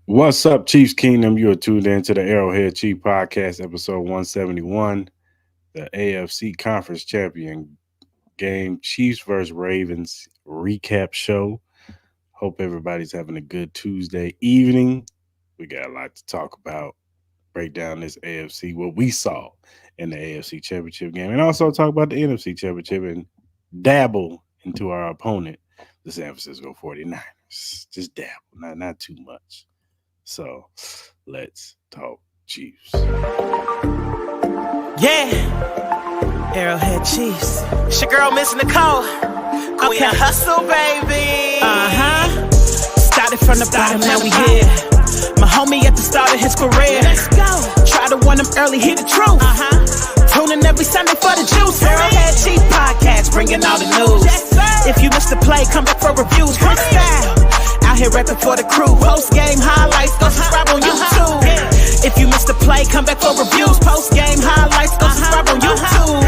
What's up, Chiefs Kingdom? You are tuned in to the Arrowhead Chief Podcast, episode 171, the AFC Conference Champion Game, Chiefs versus Ravens recap show. Hope everybody's having a good Tuesday evening. We got a lot to talk about. Break down this AFC, what we saw in the AFC Championship game, and also talk about the NFC Championship and dabble into our opponent, the San Francisco 49ers. Just dabble, not too much. So let's talk Chiefs. Yeah, Arrowhead Chiefs. It's your girl, Miss Nicole. Queen of Hustle, baby. Started from the bottom, now we here. My homie at the start of his career. Let's go. Try to win him early, hear the truth. Tuning every Sunday for the juice. Arrowhead Chief Podcast, bringing all the news. If you missed the play, come back for reviews. Freestyle. Out here rapping for the crew. Post game highlights, go subscribe on YouTube. If you missed the play, come back for reviews. Post game highlights, go subscribe on YouTube.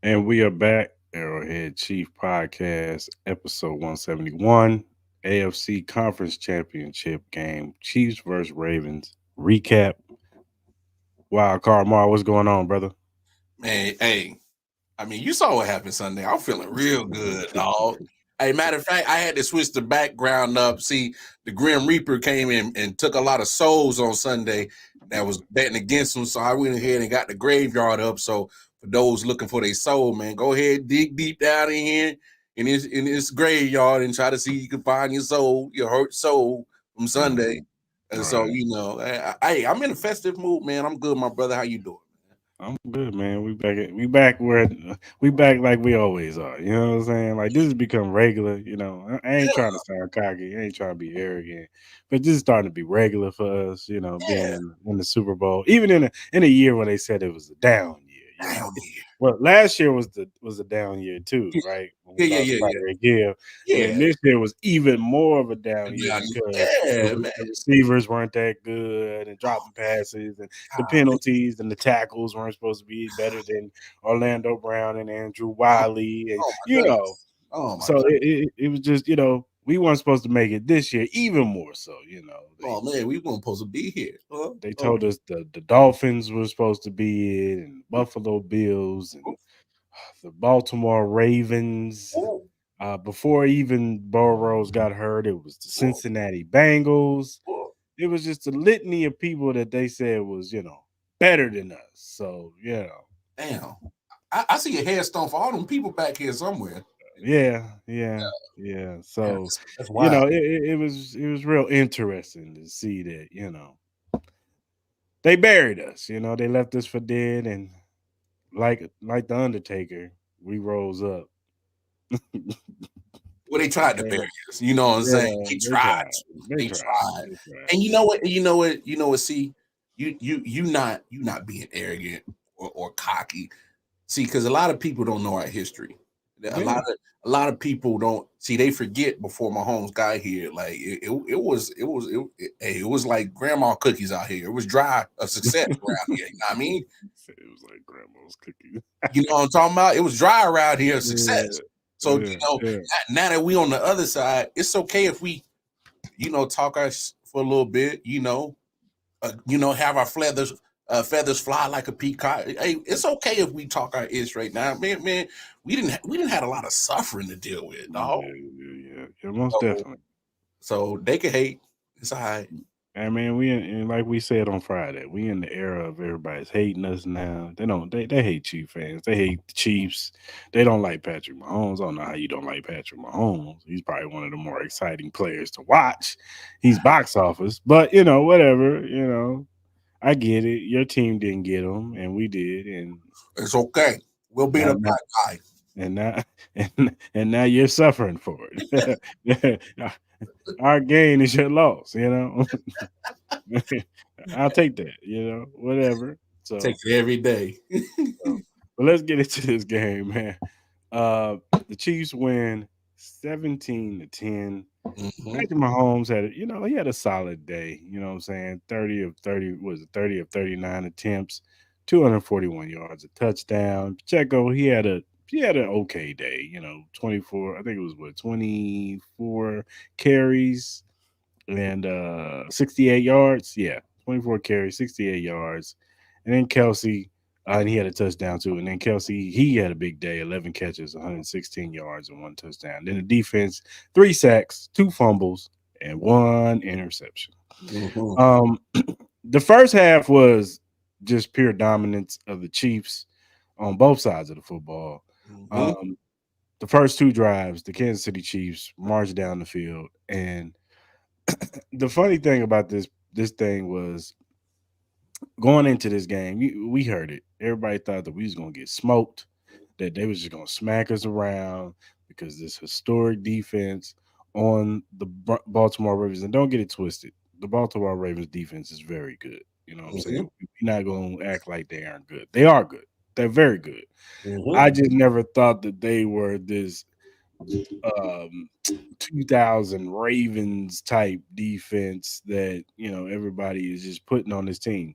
And we are back. Arrowhead Chief Podcast, episode 171, AFC Conference Championship Game, Chiefs versus Ravens recap. Wild Card Mar, what's going on, brother? Man, hey, I mean, you saw what happened Sunday. I'm feeling real good, dog. Hey, matter of fact, I had to switch the background up. See, the Grim Reaper came in and took a lot of souls on Sunday that was betting against him. So I went ahead and got the graveyard up. So for those looking for their soul, man, go ahead, dig deep down in here in this graveyard and try to see if you can find your soul, your hurt soul from Sunday. And All so, right. you know, hey, I'm in a festive mood, man. I'm good, my brother. How you doing? I'm good, man. We back like we always are. You know what I'm saying? Like this has become regular. You know, I ain't trying to sound cocky. I ain't trying to be arrogant, but this is starting to be regular for us. You know, being Yeah. in the Super Bowl, even in a year when they said it was a down year. You know? Down here. Well, last year was a down year too, right? When we lost Tyreek Hill. And then this year was even more of a down year because the receivers weren't that good and dropping passes and the penalties and the tackles weren't supposed to be better than Orlando Brown and Andrew Wiley. And, so it was just, we weren't supposed to make it this year, even more so, We weren't supposed to be here. They told us the Dolphins were supposed to be it, and Buffalo Bills, and the Baltimore Ravens. Before even Burrows got hurt, it was the Cincinnati Bengals. It was just a litany of people that they said was, better than us. So, Damn. I see a headstone for all them people back here somewhere. Yeah. So, that's wild. it was real interesting to see that, they buried us. They left us for dead, and like the Undertaker, we rose up. Well, they tried to bury us. You know what I'm saying? They tried. They tried. And you know what? See, you not being arrogant or cocky. See, because a lot of people don't know our history. A lot of people don't see. They forget before Mahomes got here. Like it was like grandma cookies out here. It was dry of success around here. You know what I mean? It was like grandma's cookies. You know what I'm talking about? It was dry around here of success. So now that we on the other side, it's okay if we, talk us for a little bit. Have our feathers fly like a peacock. Hey, it's okay if we talk our ish right now, man. We didn't have a lot of suffering to deal with, dog. Yeah, most definitely. So they can hate. It's all right. I mean, and like we said on Friday, we in the era of everybody's hating us now. They hate Chief fans. They hate the Chiefs. They don't like Patrick Mahomes. I don't know how you don't like Patrick Mahomes. He's probably one of the more exciting players to watch. He's box office, but whatever. I get it. Your team didn't get him, and we did, and it's okay. We'll beat a black guy. And now you're suffering for it. Our gain is your loss, I'll take that, whatever. So take it every day. But let's get into this game, man. The Chiefs win 17-10. Patrick Mahomes he had a solid day. You know what I'm saying? 30 of 39 attempts, 241 yards, a touchdown. Pacheco, he had an okay day. 24. I think it was what 24 carries and 68 yards. Yeah, 24 carries, 68 yards. And then Kelsey, and he had a touchdown too. And then Kelsey, he had a big day, 11 catches, 116 yards, and one touchdown. Then the defense, 3 sacks, 2 fumbles, and 1 interception. Mm-hmm. Um, the first half was just pure dominance of the Chiefs on both sides of the football. Mm-hmm. Um, the first 2 drives, the Kansas City Chiefs marched down the field, and the funny thing about this thing was going into this game, we heard it. Everybody thought that we was gonna get smoked, that they was just gonna smack us around because this historic defense on the Baltimore Ravens. And don't get it twisted, the Baltimore Ravens defense is very good. You know what I'm Mm-hmm. saying? We're not gonna act like they aren't good. They are good. They're very good. Mm-hmm. I just never thought that they were this um 2000 Ravens type defense that everybody is just putting on this team.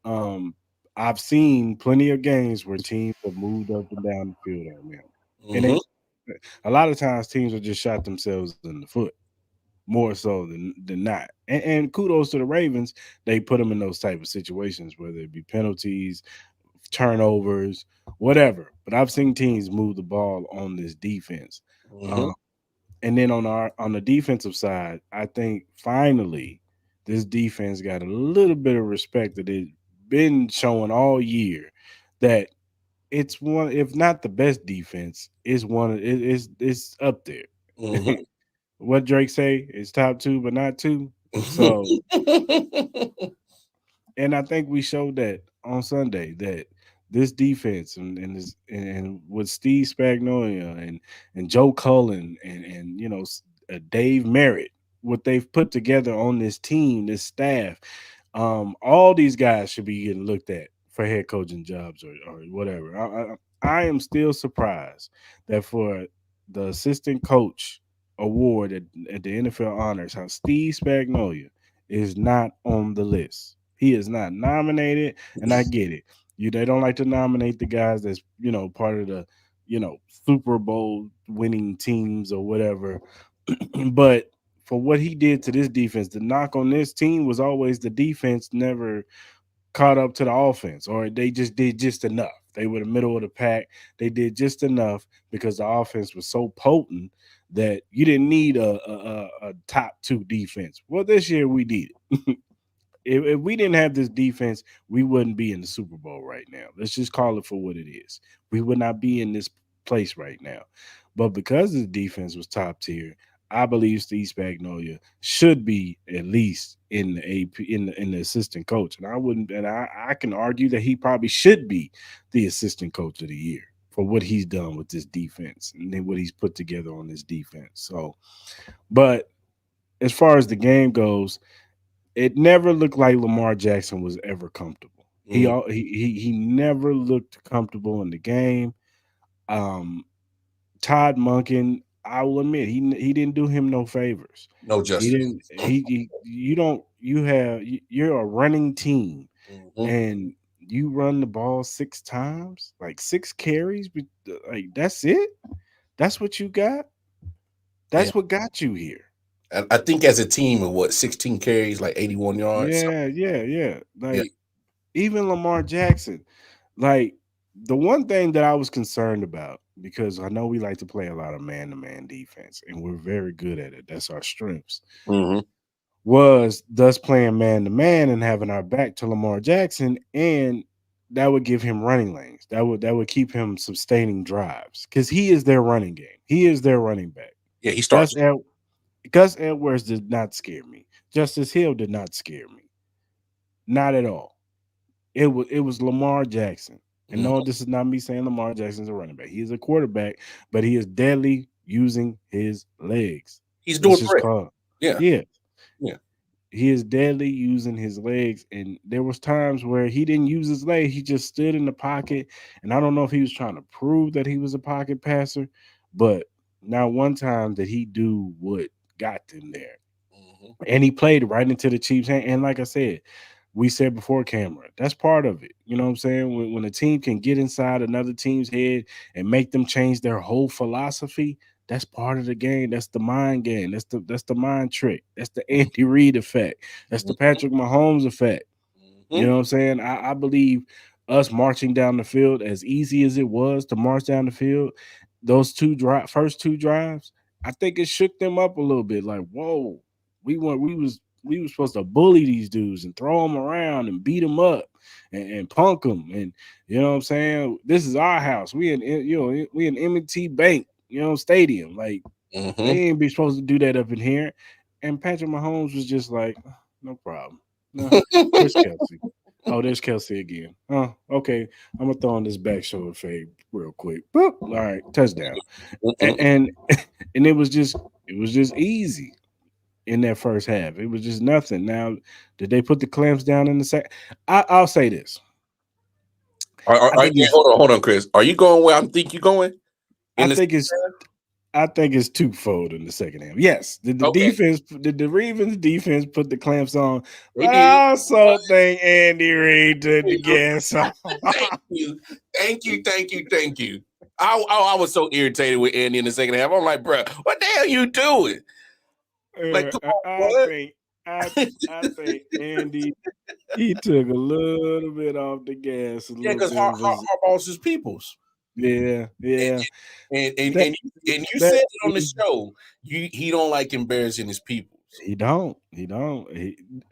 Um, I've seen plenty of games where teams have moved up and down the field on them, and Mm-hmm. a lot of times teams will just shot themselves in the foot more so than not. And kudos to the Ravens, they put them in those type of situations, whether it be penalties, turnovers, whatever. But I've seen teams move the ball on this defense. Mm-hmm. Um, and then on the defensive side, I think finally this defense got a little bit of respect that it's been showing all year, that it's one, if not the best defense, it's one of it's up there. Mm-hmm. What Drake say is top 2 but not 2. So, and I think we showed that on Sunday, that this defense and with Steve Spagnuolo and Joe Cullen and Dave Merritt, what they've put together on this team, this staff, all these guys should be getting looked at for head coaching jobs or whatever. I am still surprised that for the assistant coach award at the NFL honors, how Steve Spagnuolo is not on the list. He is not nominated, and I get it. They don't like to nominate the guys that's part of the Super Bowl winning teams or whatever. But for what he did to this defense, the knock on this team was always the defense never caught up to the offense, or they just did just enough. They were the middle of the pack. They did just enough because the offense was so potent that you didn't need a top 2 defense. Well, this year we did it. If we didn't have this defense, we wouldn't be in the Super Bowl right now. Let's just call it for what it is. We would not be in this place right now. But because the defense was top tier, I believe Steve Spagnuolo should be at least in the AP in the assistant coach. And I wouldn't, and I can argue that he probably should be the assistant coach of the year for what he's done with this defense and then what he's put together on this defense. So, but as far as the game goes, it never looked like Lamar Jackson was ever comfortable. Mm. He never looked comfortable in the game. Um, Todd Monken, I will admit, he didn't do him no favors. No He justice. didn't. He you don't you have you're a running team Mm-hmm. and you run the ball 6 times, like 6 carries, but like that's it. That's what you got. Yeah. That's what got you here. I think as a team of 16 carries, like 81 yards. Yeah. Yeah. Like even Lamar Jackson, like the one thing that I was concerned about, because I know we like to play a lot of man to man defense and we're very good at it. That's our strengths. Mm-hmm. Was thus playing man to man and having our back to Lamar Jackson, and that would give him running lanes. That would keep him sustaining drives because he is their running game. He is their running back. Yeah, he Gus starts. Ed- Gus Edwards did not scare me. Justice Hill did not scare me. Not at all. It was Lamar Jackson. And Mm-hmm. no, this is not me saying Lamar Jackson's a running back. He is a quarterback, but he is deadly using his legs. He's doing Let's just great. call it. Yeah. Yeah. Yeah. He is deadly using his legs. And there was times where he didn't use his leg. He just stood in the pocket. And I don't know if he was trying to prove that he was a pocket passer, but not one time did he do what got them there. Mm-hmm. And he played right into the Chiefs' hand. And like I said, we said before camera, that's part of it. You know what I'm saying? When a team can get inside another team's head and make them change their whole philosophy, that's part of the game. That's the mind game. That's the mind trick. That's the Andy Reid effect. That's the Mhm. Patrick Mahomes effect. You Mhm. know what I'm saying? I believe us marching down the field, as easy as it was to march down the field, those first two drives, I think it shook them up a little bit. Like, whoa, we were supposed to bully these dudes and throw them around and beat them up and punk them. And you know what I'm saying? This is our house. We in M&T Bank, stadium. Like, they Mhm. ain't be supposed to do that up in here. And Patrick Mahomes was just like, no problem. No, where's Kelsey? Oh, there's Kelsey again. Oh, okay. I'm gonna throw on this back shoulder fade real quick. Boop. All right, touchdown. And and it was just easy in that first half. It was just nothing. Now, did they put the clamps down in the second? I'll say this. I think it's Hold on, Chris. Are you going where I think you're going I in this? think it's I think it's twofold in the second half. Yes, Okay, the Ravens defense put the clamps on, they but did. I also think Andy Reid took the gas off. Thank you, thank you, thank you, thank you. I was so irritated with Andy in the second half. I'm like, bro, what the hell you doing? Like, come I on, think I bud. I think Andy he took a little bit off the gas, a Yeah, little because bit of his Harbaugh's is people's. yeah, And yeah. and and That and you, and you that said it on the show. He don't like embarrassing his peoples.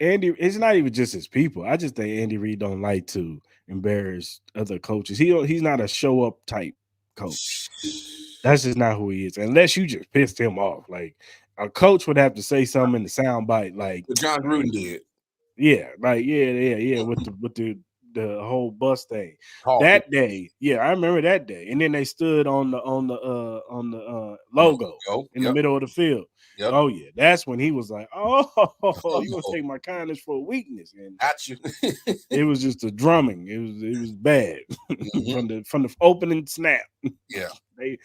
Andy, it's not even just his people. I just think Andy Reid don't like to embarrass other coaches. He's not a show up type coach. That's just not who he is. Unless you just pissed him off. Like a coach would have to say something in the sound bite, like, What John Gruden did. yeah, like yeah, with the whole bus thing. Hawk That day, yeah, I remember that day. And then they stood on the on the logo logo. in the Yep, middle of the field. yep. Oh yeah, that's when he was like, "Oh, you gonna Oh, take my kindness for a weakness?" And got you. it was just a drumming. It was bad Mhm. from the opening snap. Yeah. They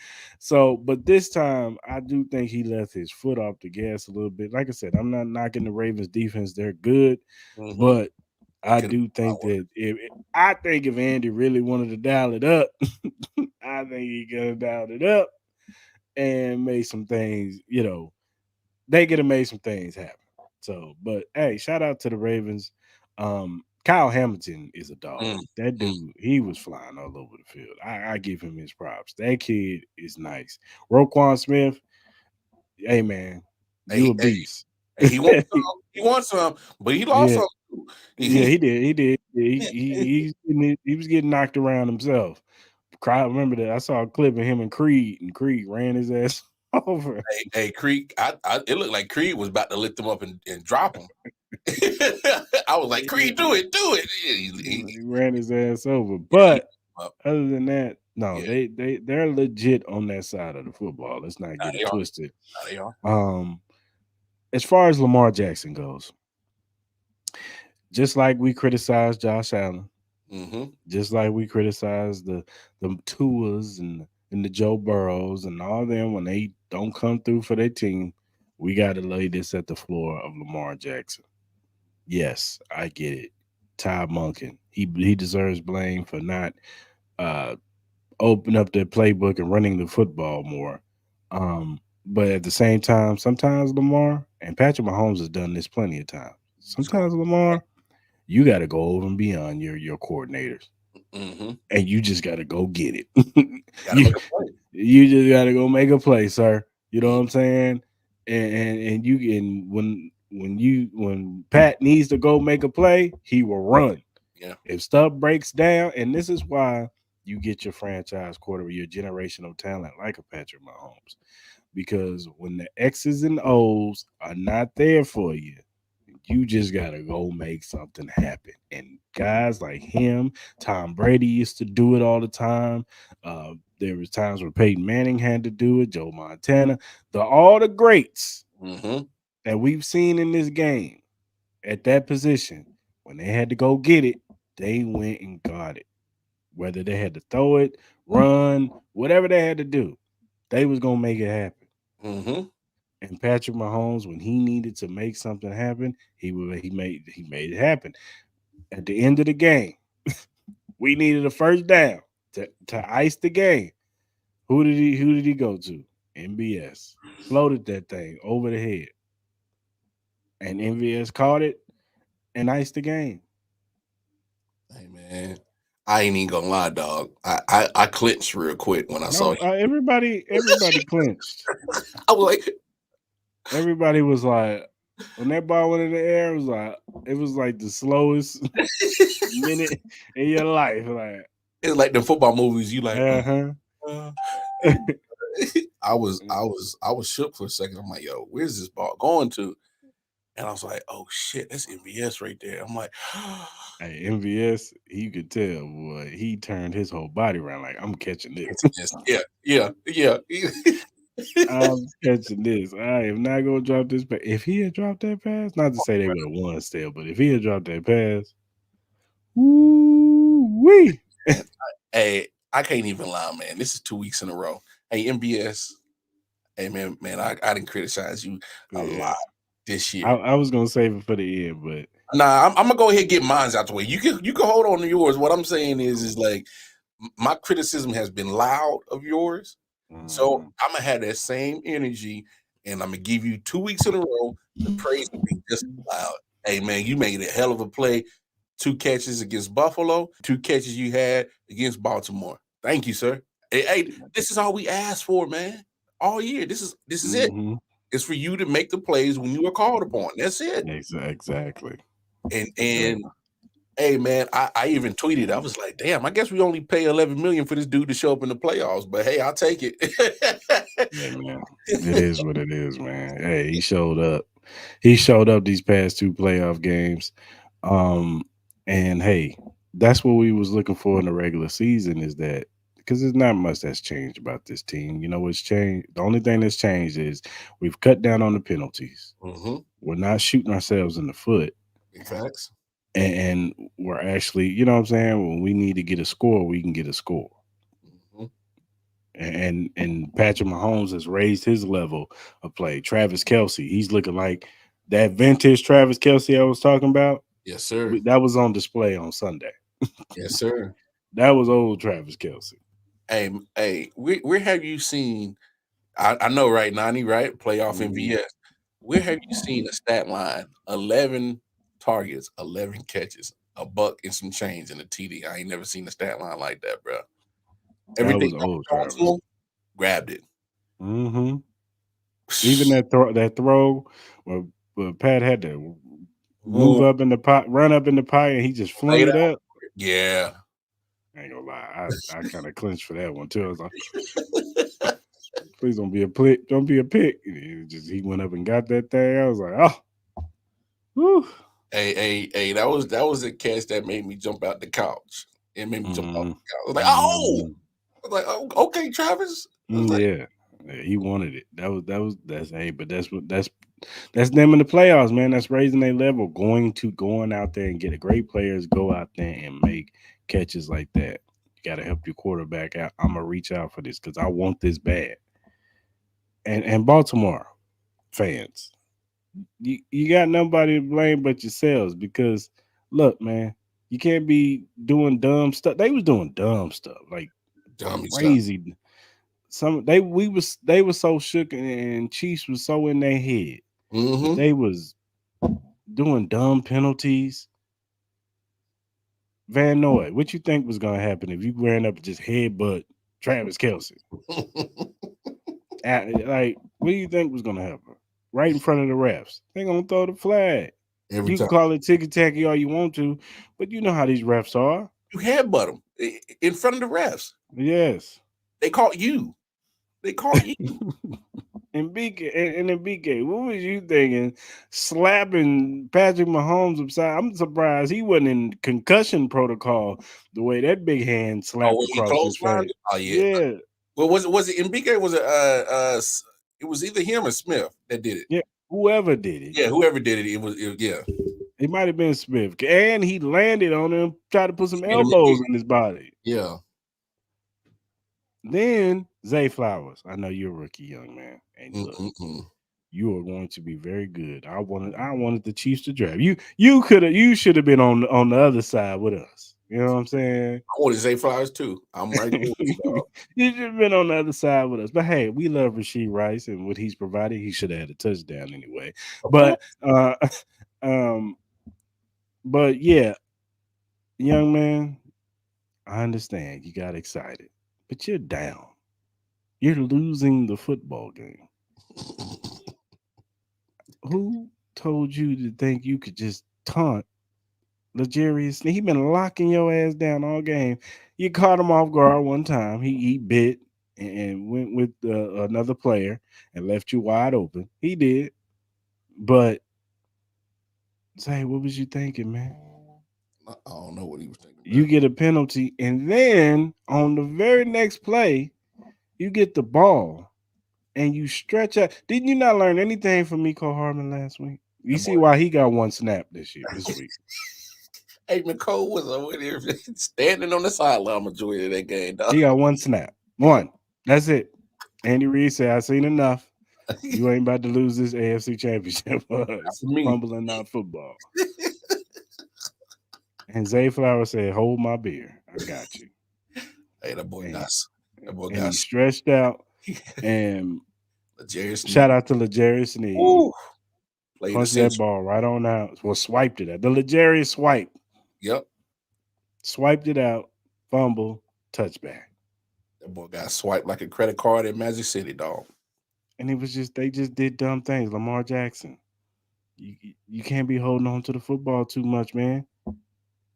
but this time I do think he left his foot off the gas a little bit. Like I said, I'm not knocking the Ravens defense; they're good, Mhm. but I Could do think that if Andy really wanted to dial it up, I think he could have dialed it up and made some things. They could have made some things happen. So, but hey, shout out to the Ravens. Kyle Hamilton is a dog. Mm, That mm. dude, he was flying all over the field. I give him his props. That kid is nice. Roquan Smith, hey man, you Hey, a hey, beast. hey, he wants some. He wants some, but he lost Yeah, some too. yeah, he did. He did. Yeah, he was getting knocked around himself. I remember that. I saw a clip of him and Creed ran his ass over. Hey, Creed. It looked like Creed was about to lift him up and drop him. I was like, Yeah, Creed, do it, do it. he ran his ass over. Yeah, he, But up. other than that, no, Yeah, they're legit on that side of the football. Let's not nah, get they it are. twisted. Nah, they are. Um, as far as Lamar Jackson goes, just like we criticized Josh Allen, Mm-hmm. just like we criticized the Tuas and the Joe Burrows and all them when they don't come through for their team, we got to lay this at the floor of Lamar Jackson. Yes, I get it. Todd Monken, he deserves blame for not uh open up their playbook and running the football more. But at the same time, sometimes Lamar and Patrick Mahomes has done this plenty of times. So, Sometimes Lamar, you got to go over and beyond your coordinators, mm-hmm. and you just got to go get it. Got to you make a play. you just got to go make a play, sir. You know what I'm saying? And you and when Pat needs to go make a play, he will run. Yeah. If stuff breaks down, and this is why you get your franchise quarterback, your generational talent like a Patrick Mahomes, because when the X's and O's are not there for you, you just gotta go make something happen. And guys like him, Tom Brady used to do it all the time. There was times where Peyton Manning had to do it, Joe Montana, all the greats Mm-hmm. that we've seen in this game at that position, when they had to go get it, they went and got it. Whether they had to throw it, run, whatever they had to do, they was gonna make it happen. Mm-hmm. And Patrick Mahomes, when he needed to make something happen, he made it happen. At the end of the game, we needed a first down to ice the game. Who did he go to? MBS. Floated that thing over the head. And MVS caught it and iced the game. Hey man, I ain't even gonna lie, dog. I clinched real quick when I saw No, it. everybody clinched. I was like, Everybody was like, when that ball went in the air, it was like the slowest minute in your life. Like, it's like the football movies. You like, uh-huh. uh. I was shook for a second. I'm like, yo, where's this ball going to? And I was like, oh shit, that's MVS right there. I'm like, Hey, MVS, you could tell, boy, he turned his whole body around like, I'm catching this. yeah. I'm catching this. I am not gonna drop this pass. If he had dropped that pass, not to say they would have won still, but if he had dropped that pass, woo-wee. Hey, I can't even lie, man. This is 2 weeks in a row. Hey, MBS. Hey, man, I didn't criticize you a lot this year. I was gonna save it for the end, but nah, I'm gonna go ahead and get mine out the way. You can hold on to yours. What I'm saying is like my criticism has been loud of yours, so I'm gonna have that same energy, and I'm gonna give you 2 weeks in a row. The praise will be just loud. Hey, man, you made a hell of a play. 2 catches against Buffalo, 2 catches you had against Baltimore. Thank you, sir. Hey, this is all we asked for, man. All year. This is it. It's for you to make the plays when you are called upon. That's it. Exactly. And hey, man, I even tweeted. I was like, damn, I guess we only pay $11 million for this dude to show up in the playoffs. But hey, I'll take it. Yeah, man. It is what it is, man. Hey, he showed up. He showed up these past 2 playoff games. And hey, that's what we was looking for in the regular season, is that because there's not much that's changed about this team. You know what's changed? The only thing that's changed is we've cut down on the penalties. We're not shooting ourselves in the foot. Facts. And we're actually, you know what I'm saying? When we need to get a score, we can get a score. And Patrick Mahomes has raised his level of play. Travis Kelce, he's looking like that vintage Travis Kelce I was talking about. Yes, sir. That was on display on Sunday. Yes, sir. That was old Travis Kelce. Hey, where have you seen? I know, right, Nani, right? Playoff MVS. Where have you seen a stat line? 11 targets, 11 catches, a buck and some change in a TD. I ain't never seen a stat line like that, bro. Everything that was old Travis. Grabbed it. Even that throw where Pat had to move up in the pot, run up in the pot, and he just flung it up. Yeah. I ain't gonna lie. I kind of clinched for that one too. I was like, please don't be a pick. Don't be a pick. He went up and got that thing. I was like, oh. Whew. Hey, that was the catch that made me jump out the couch. It made me jump out the couch. I was like, oh. I was like, oh, okay, Travis. Yeah, he wanted it. That's them in the playoffs, man. That's raising their level. Going out there and get great players, go out there and make catches like that. You got to help your quarterback out. I'm gonna reach out for this because I want this bad. And Baltimore fans, you got nobody to blame but yourselves, because look, man, you can't be doing dumb stuff. They was doing dumb stuff, like crazy. They were so shook, and Chiefs was so in their head. They was doing dumb penalties. Van Noy, what you think was gonna happen if you ran up and just headbutt Travis Kelce? Like, what do you think was gonna happen? Right in front of the refs, they gonna throw the flag. You can call it ticky tacky all you want to, but you know how these refs are. You headbutt them in front of the refs. Yes, they caught you. They caught you. And BK, what was you thinking? Slapping Patrick Mahomes upside? I'm surprised he wasn't in concussion protocol the way that big hand slapped across his face. Oh yeah. Well, was it Mbike? Was it it was either him or Smith that did it. Yeah, whoever did it. Yeah, whoever did it. Yeah. It might have been Smith, and he landed on him, tried to put some elbows in his body. Yeah. Then Zay Flowers. I know you're a rookie, young man. And look, you are going to be very good. I wanted the Chiefs to draft. You should have been on the other side with us. You know what I'm saying? I wanted Zay Flowers too. I'm right there with you, dog. You should have been on the other side with us. But hey, we love Rasheed Rice and what he's provided. He should have had a touchdown anyway. Of course. But um, but yeah, young man, I understand you got excited, but you're down. You're losing the football game. Who told you to think you could just taunt Legarius? He been locking your ass down all game. You caught him off guard one time. He bit and went with another player and left you wide open. He did, but say, what was you thinking, man? I don't know what he was thinking. You get a penalty, and then on the very next play, you get the ball and you stretch out. Didn't you not learn anything from Miko Hardman last week? You see why he got one snap this week. Hey, McCole was over there standing on the sideline majority of that game, dog. He got one snap. One. That's it. Andy Reid said, I seen enough. You ain't about to lose this AFC championship for us. Fumbling not football. And Zay Flowers said, hold my beer. I got you. Hey, that boy nuts. That boy and he stretched out. And shout out to L'Jarius Sneed. Punched that ball right on out. Well, swiped it out. The L'Jarius swipe. Yep. Swiped it out. Fumble. Touchback. That boy got swiped like a credit card in Magic City, dog. And it was just, they just did dumb things. Lamar Jackson. You can't be holding on to the football too much, man.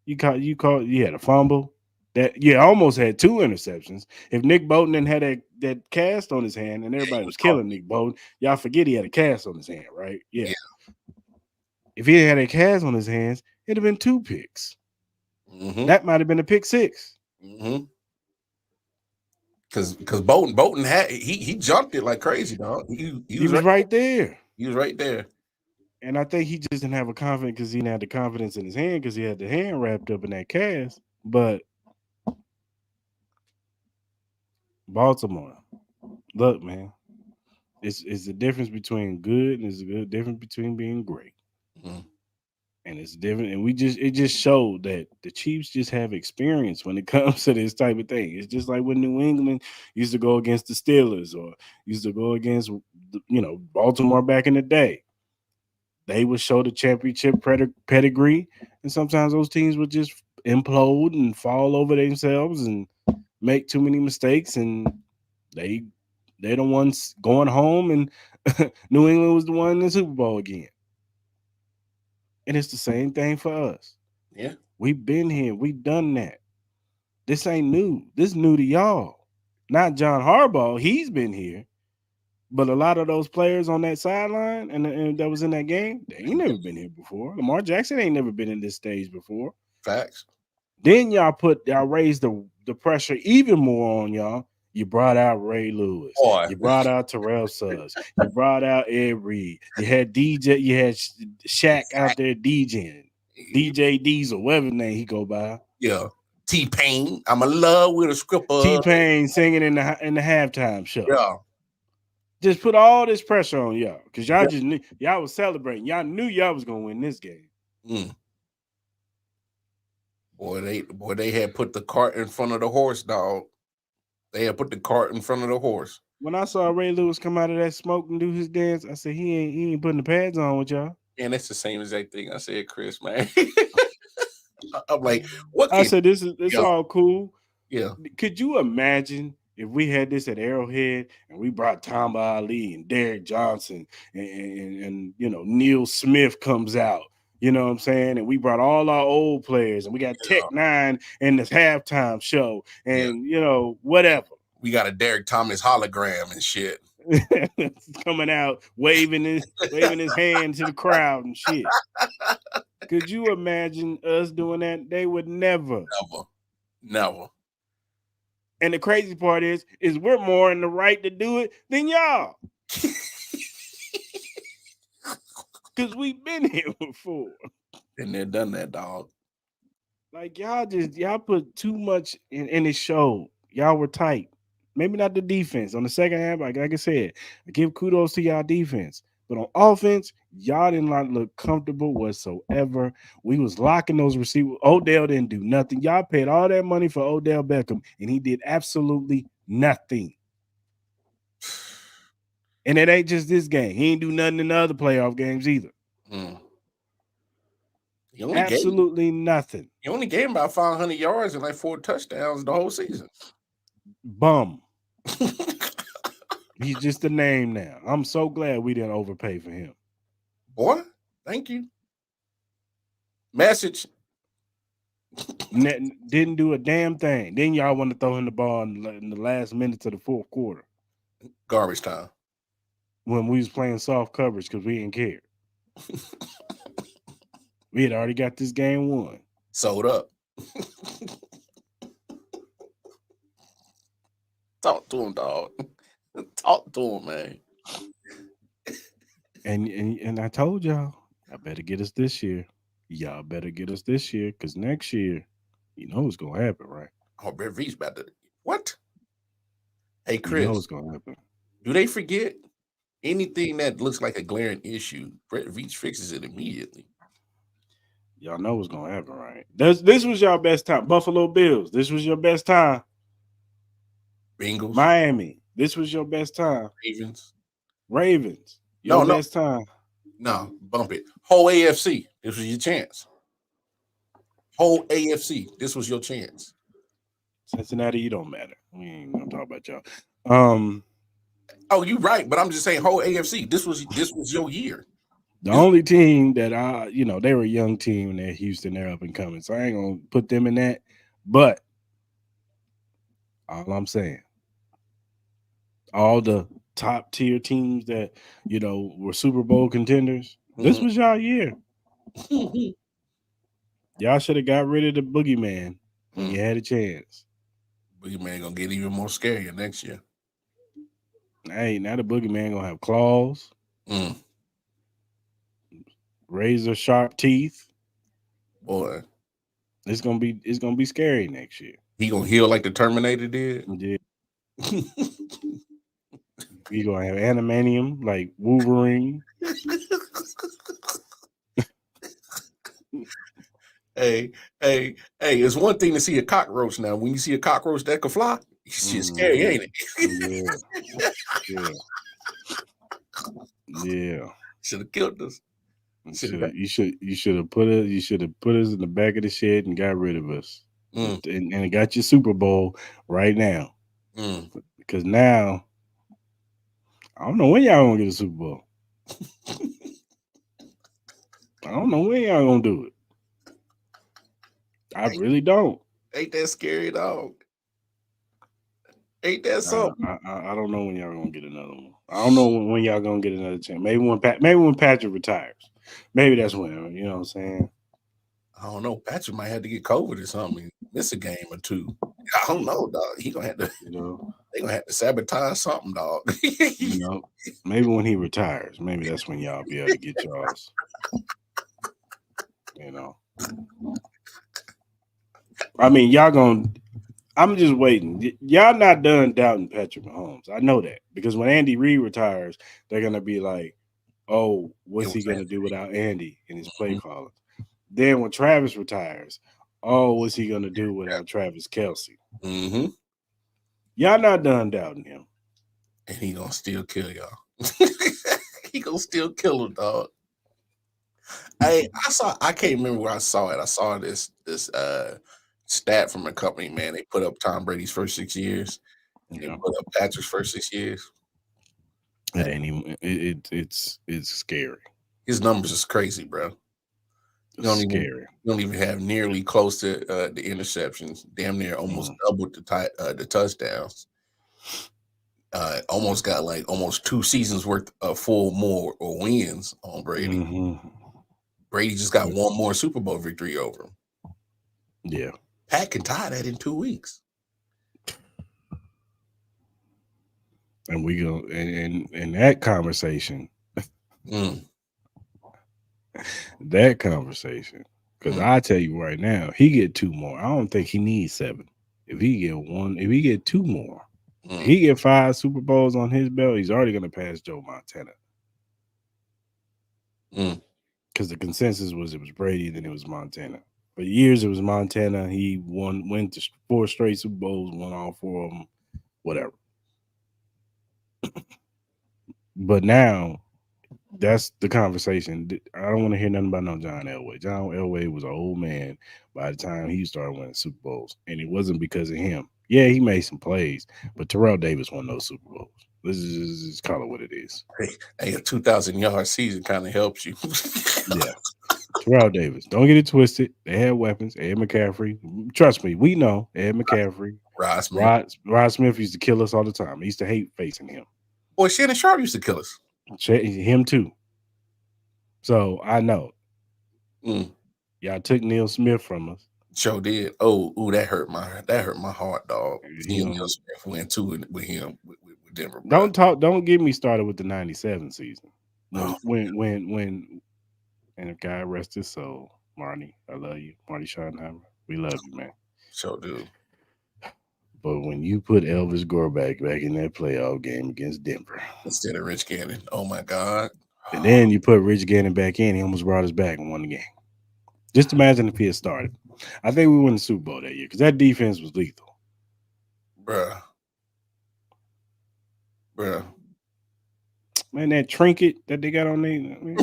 You had a fumble. That almost had 2 interceptions. If Nick Bolton didn't have that cast on his hand and everybody was killing Nick Bolton, y'all forget he had a cast on his hand, right? Yeah. If he had a cast on his hands, it'd have been 2 picks. Mm-hmm. That might have been a pick 6. Mm-hmm. Because Bolton had he jumped it like crazy, dog. He was right there. He was right there. And I think he just didn't have a confidence because he didn't have the confidence in his hand because he had the hand wrapped up in that cast. But Baltimore, look, man, it's the difference between good and it's a difference between being great. Mm-hmm. And it's different. And it just showed that the Chiefs just have experience when it comes to this type of thing. It's just like when New England used to go against the Steelers or used to go against, Baltimore back in the day. They would show the championship pedigree, and sometimes those teams would just implode and fall over themselves and make too many mistakes, and they're the ones going home, and New England was the one in the Super Bowl again. And it's the same thing for us. Yeah. We've been here. We've done that. This ain't new. This is new to y'all. Not John Harbaugh. He's been here. But a lot of those players on that sideline and that was in that game, they ain't never been here before. Lamar Jackson ain't never been in this stage before. Facts. Then y'all raised the pressure even more on y'all. You brought out Ray Lewis. Boy. You brought out Terrell Suggs. You brought out Ed Reed. You had DJ. You had Shaq out there DJing. DJ Diesel, whatever name he go by. Yeah. T-Pain. I'm in love with a scripper. T-Pain singing in the halftime show. Yeah. Just put all this pressure on y'all because y'all just knew y'all was celebrating. Y'all knew y'all was gonna win this game. Boy, they had put the cart in front of the horse, dog. They had put the cart in front of the horse. When I saw Ray Lewis come out of that smoke and do his dance, I said he ain't putting the pads on with y'all. And that's the same exact thing I said, Chris, man. I'm like, what? I said this all cool. Yeah. Could you imagine if we had this at Arrowhead and we brought Tom Ali and Derek Johnson and Neil Smith comes out, you know what I'm saying? And we brought all our old players and we got Tech 9 in this halftime show and whatever. We got a Derek Thomas hologram and shit. Coming out waving his hand to the crowd and shit. Could you imagine us doing that? They would never. And the crazy part is we're more in the right to do it than y'all. Because we've been here before. And they've done that, dog. Like y'all put too much in this show. Y'all were tight. Maybe not the defense. On the second half, like I said, I give kudos to y'all defense. But on offense, y'all did not look comfortable whatsoever. We was locking those receivers. Odell didn't do nothing. Y'all paid all that money for Odell Beckham, and he did absolutely nothing. And it ain't just this game. He ain't do nothing in the other playoff games either. Absolutely nothing. He only gave about 500 yards and like 4 touchdowns the whole season. Bum. He's just a name now. I'm so glad we didn't overpay for him. Boy, thank you. Message. Didn't do a damn thing. Then y'all want to throw him the ball in the last minutes of the fourth quarter. Garbage time. When we was playing soft coverage because we didn't care. We had already got this game won. Sold up. Talk to him, dog. Talk to him, man. And I told y'all, I better get us this year. Y'all better get us this year because next year, you know what's gonna happen, right? Oh, Brett Veach about to what? Hey, Chris, you know what's gonna happen. Do they forget anything that looks like a glaring issue? Brett Veach fixes it immediately. Y'all know what's gonna happen, right? This was y'all best time. Buffalo Bills. This was your best time. Bengals. Miami. This was your best time. Ravens. Your best time. No, bump it. Whole AFC. This was your chance. Whole AFC. This was your chance. Cincinnati, you don't matter. We ain't gonna talk about y'all. Oh, you right, but I'm just saying whole AFC. This was your year. The only team that they were a young team and they're Houston, they're up and coming. So I ain't gonna put them in that. But all I'm saying, all the top tier teams that were Super Bowl contenders, this was y'all year. Y'all should have got rid of the boogeyman when you had a chance. Boogeyman gonna get even more scarier next year. Hey, now the boogeyman gonna have claws, razor sharp teeth. Boy, it's gonna be scary next year. He gonna heal like the Terminator did. Yeah. We gonna have animanium like Wolverine. Hey, it's one thing to see a cockroach now. When you see a cockroach that can fly, shit's scary, ain't it? Yeah. Should have killed us. You should have put us in the back of the shed and got rid of us. And it got your Super Bowl right now. Because now I don't know when y'all gonna get a Super Bowl. I don't know when y'all gonna do it. I really don't. Ain't that scary, dog? Ain't that something? I don't know when y'all gonna get another one. I don't know when y'all gonna get another chance. Maybe when Patrick retires. Maybe that's when. You know what I'm saying? I don't know. Patrick might have to get COVID or something. Miss a game or two. I don't know, dog. He gonna have to. They gonna have to sabotage something, dog. Maybe when he retires. Maybe that's when y'all be able to get yours. I mean, y'all gonna. I'm just waiting. Y'all not done doubting Patrick Mahomes. I know that because when Andy Reid retires, they're gonna be like, "Oh, what's he gonna do without Andy in his play calling?" Then when Travis retires, "Oh, what's he gonna do without Travis Kelce?" Y'all not done doubting him, and he gonna still kill y'all. He gonna still kill him, dog. I can't remember where I saw it. I saw this stat from a company, man. They put up Tom Brady's first 6 years, and they put up Patrick's first 6 years. It ain't even. It's scary. His numbers is crazy, bro. You don't even have nearly close to the interceptions. Damn near almost doubled the touchdowns. Almost got like almost 2 seasons worth of full more or wins on Brady. Brady just got one more Super Bowl victory over him. Yeah. Pat can tie that in 2 weeks. And we go in that conversation. That conversation. Because I tell you right now, he get 2 more. I don't think he needs 7. If he get 2 more, he get 5 Super Bowls on his belt, he's already gonna pass Joe Montana. Because the consensus was it was Brady, then it was Montana. For years, it was Montana. He went to 4 straight Super Bowls, won all 4 of them, whatever. But now, that's the conversation. I don't want to hear nothing about no John Elway. John Elway was an old man by the time he started winning Super Bowls, and it wasn't because of him. Yeah, he made some plays, but Terrell Davis won those Super Bowls. This is just call it what it is. Hey, a 2,000-yard season kind of helps you. Yeah. Terrell Davis. Don't get it twisted. They had weapons. Ed McCaffrey. Trust me, we know Ed McCaffrey. Rod Smith. Rod Smith used to kill us all the time. I used to hate facing him. Boy, Shannon Sharp used to kill us. Him too. So I know. Y'all took Neil Smith from us. Sure did. Oh, that hurt my heart, dog. Neil Smith went to it with him with Denver. Bro. Don't get me started with the '97 season. When and a guy rest his soul, Marty. I love you, Marty Schottenheimer. We love you, man. Sure do. But when you put Elvis Gore back in that playoff game against Denver instead of Rich Gannon, oh my God! And then you put Rich Gannon back in, he almost brought us back and won the game. Just imagine if he had started. I think we won the Super Bowl that year because that defense was lethal, bruh. Man, that trinket that they got on there. Man.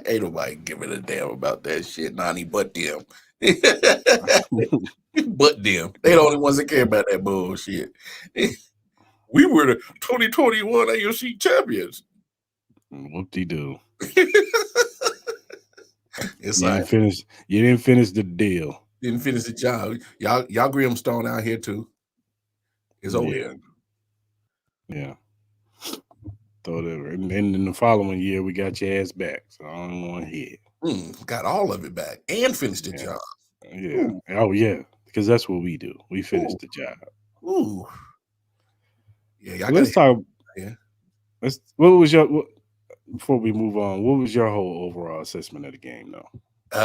Ain't nobody giving a damn about that shit, Nani, but them. But them. They the only ones that care about that bullshit. We were the 2021 AFC champions. Whoop-de-doo. It's you didn't finish the deal. Didn't finish the job. Y'all Grimstone out here too. It's over here. Yeah. Throw that, and then in the following year, we got your ass back. So I don't want to hear it. Got all of it back and finished the job. Yeah. Ooh. Oh, yeah. Because that's what we do. We finish the job. Ooh. Yeah. Let's talk. Yeah. Before we move on, what was your whole overall assessment of the game, though?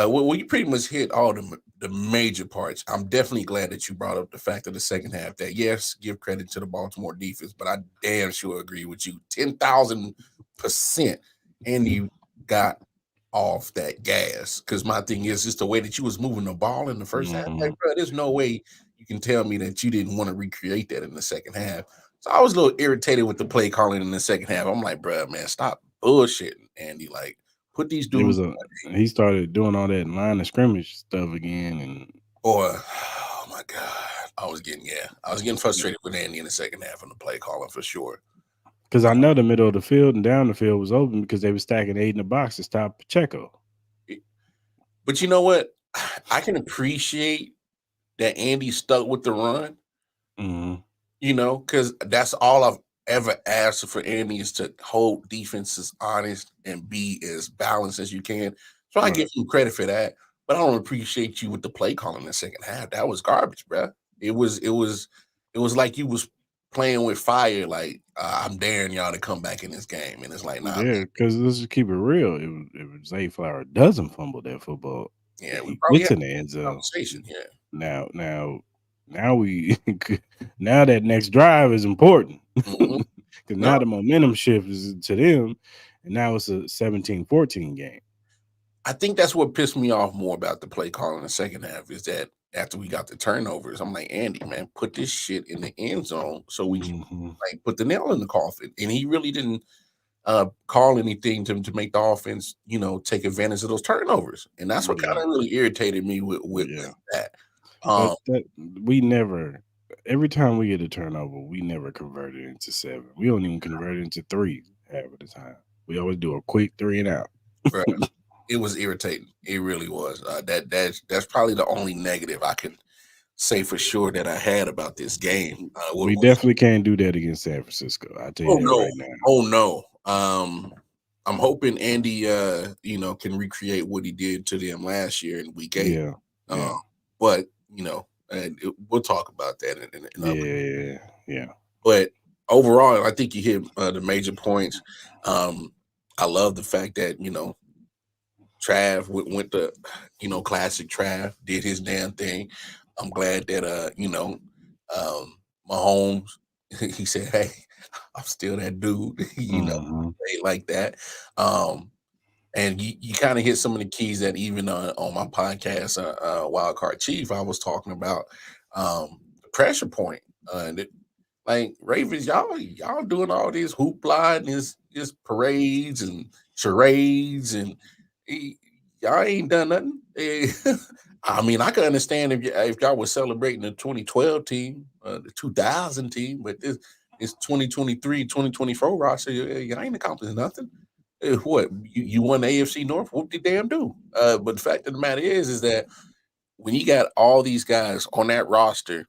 Well, you pretty much hit all the major parts. I'm definitely glad that you brought up the fact of the second half that, yes, give credit to the Baltimore defense, but I damn sure agree with you 10,000%. And you got off that gas because my thing is just the way that you was moving the ball in the first half. Like, bro, there's no way you can tell me that you didn't want to recreate that in the second half. So I was a little irritated with the play calling in the second half. I'm like, bro, man, stop bullshitting, Andy. Like, put these dudes. He started doing all that line of scrimmage stuff again, and oh my God, I was getting frustrated with Andy in the second half on the play calling for sure. Because I know the middle of the field and down the field was open because they were stacking 8 in the box to stop Pacheco. But you know what? I can appreciate that Andy stuck with the run. Mm-hmm. You know, because that's all I've ever asked for Andy is to hold defenses honest and be as balanced as you can. So I give him credit for that. But I don't appreciate you with the play calling in the second half. That was garbage, bro. It was like you was playing with fire. Like I'm daring y'all to come back in this game, and it's like, nah. Yeah, because let's just keep it real. If Zay Flower doesn't fumble that football, we probably gets in the end zone. Conversation, yeah. Now that next drive is important because now the momentum shift is to them, and now it's a 17-14 game. I think that's what pissed me off more about the play call in the second half is that after we got the turnovers, I'm like, Andy, man, put this shit in the end zone so we can like put the nail in the coffin. And he really didn't call anything to make the offense, you know, take advantage of those turnovers. And that's what kind of really irritated me with that. We never, every time we get a turnover, we never convert it into 7. We don't even convert it into 3 half of the time. We always do a quick 3 and out. Right. It was irritating. It really was. That's probably the only negative I can say for sure that I had about this game. We definitely can't do that against San Francisco. I'll tell you right now. Oh no. I'm hoping Andy, can recreate what he did to them last year in Week 8. Yeah. But we'll talk about that. Yeah. But overall, I think you hit the major points. I love the fact that Trav went to classic Trav, did his damn thing. I'm glad that Mahomes he said, "Hey, I'm still that dude." Mm-hmm. Like that. And you kind of hit some of the keys that even on my podcast, Wild Card Chief, I was talking about the pressure point. Like Ravens, y'all doing all this hoopla and this parades and charades and y'all ain't done nothing. I mean, I could understand if y'all was celebrating the 2012 team, the 2000 team, but it's 2023, 2024 roster. Y'all ain't accomplished nothing. What you won the AFC North? What did damn do? But the fact of the matter is that when you got all these guys on that roster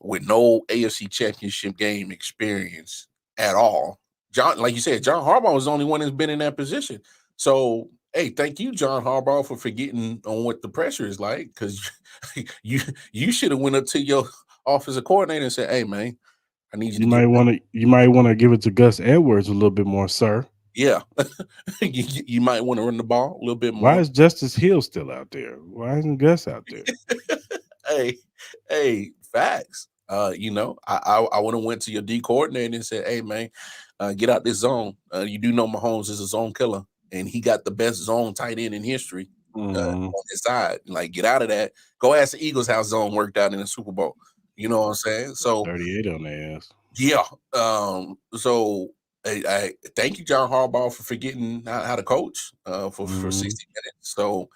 with no AFC Championship game experience at all. John, like you said, John Harbaugh was the only one that's been in that position. So, hey, thank you, John Harbaugh, for forgetting on what the pressure is like, because you should have went up to your offensive coordinator and said, "Hey, man, I need you to get You might want to give it to Gus Edwards a little bit more, sir. yeah, you might want to run the ball a little bit Why more." is Justice Hill still out there? Why isn't Gus out there? hey, hey, facts. I would have went to your D coordinator and said, "Hey, man, get out this zone. You do know Mahomes is a zone killer, and he got the best zone tight end in history Mm-hmm. on his side. Like, get out of that. Go ask the Eagles how zone worked out in the Super Bowl. You know what I'm saying? So 38 on their ass. yeah. So I thank you, John Harbaugh, for forgetting how to coach for Mm-hmm. 60 minutes. So,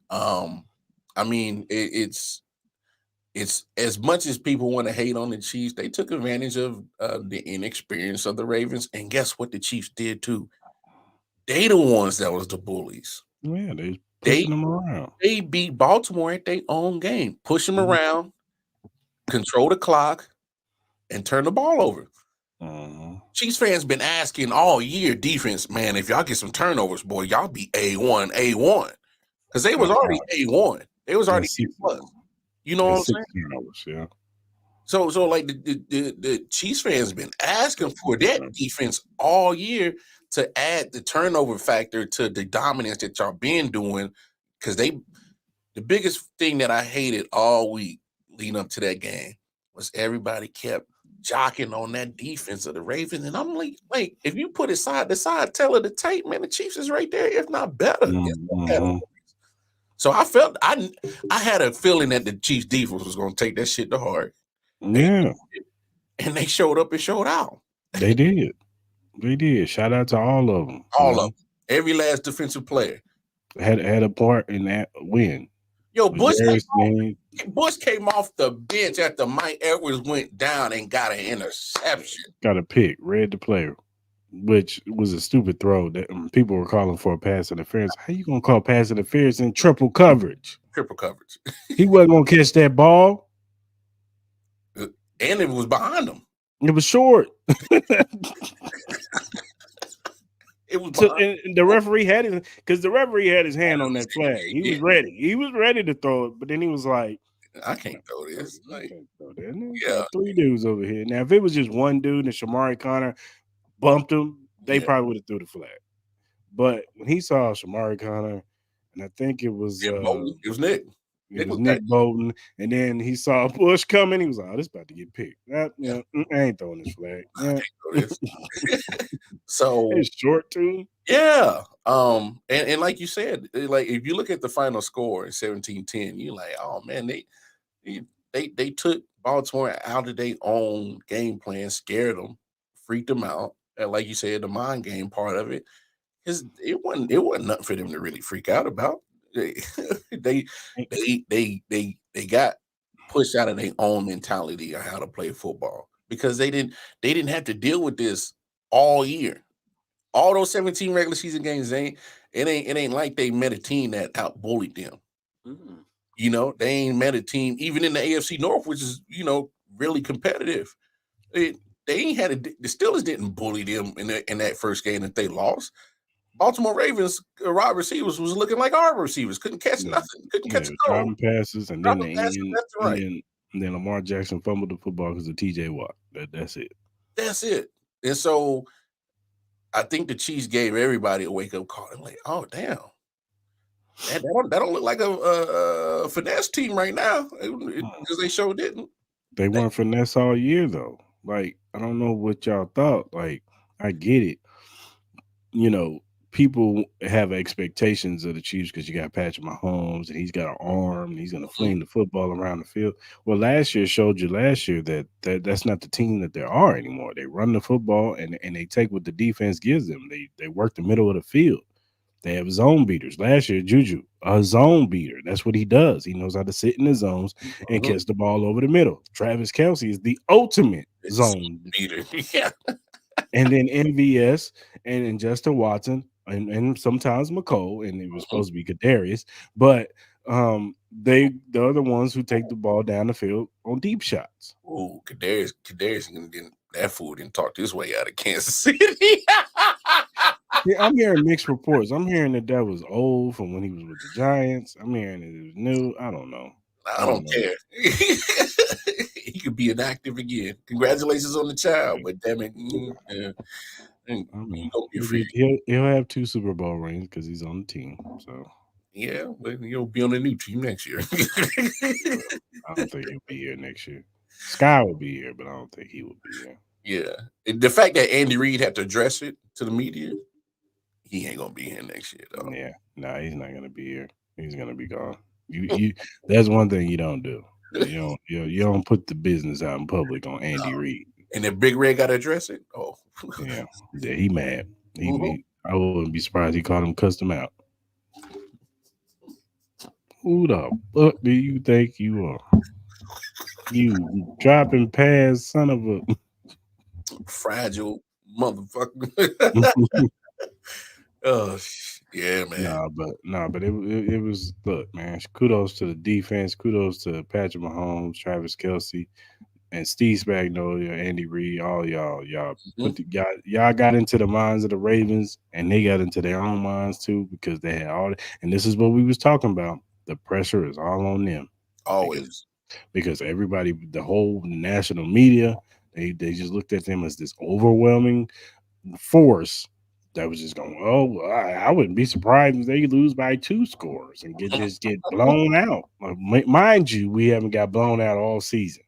I mean, it's as much as people want to hate on the Chiefs, they took advantage of the inexperience of the Ravens. And guess what the Chiefs did too? They the ones that was the bullies. Yeah, they They pushing them around. they beat Baltimore at their own game, push them Mm-hmm. around, control the clock, and turn the ball over. Mm-hmm. Chiefs fans been asking all year, defense, man, if y'all get some turnovers, boy, y'all be A1, A1. Because they was already A1. They was already A plus. You know what I'm Six saying? turnovers, yeah. So like the Chiefs fans been asking for that defense all year to add the turnover factor to the dominance that y'all been doing. Because the biggest thing that I hated all week leading up to that game was everybody kept jocking on that defense of the Ravens. And I'm like, if you put it side to side, tell it the tape, man, the Chiefs is right there, if not better. Mm-hmm. So I felt I had a feeling that the Chiefs defense was going to take that shit to heart. Yeah, And they showed up and showed out. they did. They did. Shout out to all of them. All of them. Every last defensive player. Had a part in that win. Yo, Bush Bush came off the bench after Mike Edwards went down and got an interception. Got a pick, read the player, which was a stupid throw that people were calling for a pass interference. How you gonna call pass interference in triple coverage? Triple coverage. He wasn't gonna catch that ball. And it was behind him. It was short. It was and the referee had his hand on that flag. He was ready. He was ready to throw it, but then he was like, I can't throw this. Like, yeah, 3 dudes over here. Now, if it was just one dude and Shamari Connor bumped him, they probably would have threw the flag. But when he saw Shamari Connor, and I think it was Nick. It was Nick Bolton, and then he saw Bush coming. He was like, "Oh, this about to get picked." I ain't throwing this flag. Yeah. So it's short too. Yeah. And like you said, like if you look at the final score 17-10, you're like, oh man, they took Baltimore out of their own game plan, scared them, freaked them out. And like you said, the mind game part of it is it wasn't nothing for them to really freak out about. They got pushed out of their own mentality on how to play football because they didn't have to deal with this all year. All those 17 regular season games, it ain't like they met a team that out bullied them. Mm-hmm. You know, they ain't met a team even in the AFC North, which is really competitive. They ain't had the Steelers didn't bully them in that first game that they lost. Baltimore Ravens wide receivers was looking like our receivers, couldn't catch nothing, couldn't catch a goal. Dropping passes, and then and then Lamar Jackson fumbled the football because of TJ Watt. That's it. That's it. And so I think the Chiefs gave everybody a wake up call and like, oh damn, that don't look like a finesse team right now because they sure didn't. They weren't finesse all year though. Like, I don't know what y'all thought. Like, I get it. You know, people have expectations of the Chiefs because you got Patrick Mahomes and he's got an arm and he's going to Mhm. fling the football around the field. Well, last year showed you last year that's not the team that they are anymore. They run the football and they take what the defense gives them. They work the middle of the field. They have zone beaters. Last year, Juju, a zone beater. That's what he does. He knows how to sit in the zones and Mhm. catch the ball over the middle. Travis Kelsey is the ultimate It's zone. Peter. Yeah. And then MVS and then Justin Watson and sometimes McCole, and it was Mhm. supposed to be Kadarius, but they're the ones who take the ball down the field on deep shots. Oh, Kadarius didn't that fool didn't talk this way out of Kansas City. Yeah, I'm hearing mixed reports. I'm hearing that was old from when he was with the Giants. I'm hearing it was new. I don't know. I I don't don't know. care. He could be inactive again. Congratulations on the child, but damn it, yeah, I you mean, gonna be a he'll free. get he'll have 2 Super Bowl rings because he's on the team. So Yeah, but you'll be on a new team next year. I don't think he'll be here next year. Sky will be here, but I don't think he will be here. Yeah, and the fact that Andy Reid had to address it to the media, he ain't gonna be here next year, though. Yeah, no, he's not gonna be here. He's gonna be gone. You that's one thing you don't do. You don't put the business out in public on No. Andy Reid. And if Big Red got to address it, oh, Yeah, yeah, he mad. mhm. I wouldn't be surprised he called him cussed him out. Who the fuck do you think you are? You dropping pass, son of a. Fragile motherfucker. Oh, yeah, man. But it was look, man. Kudos to the defense. Kudos to Patrick Mahomes, Travis Kelsey, and Steve Spagnuolo, Andy Reid, all y'all Mhm. y'all got into the minds of the Ravens, and they got into their own minds too because they had and this is what we was talking about. The pressure is all on them because Always. everybody, the whole national media, they just looked at them as this overwhelming force that was just going. Oh, well, I wouldn't be surprised if they lose by 2 scores and get blown out. Mind you, we haven't got blown out all season.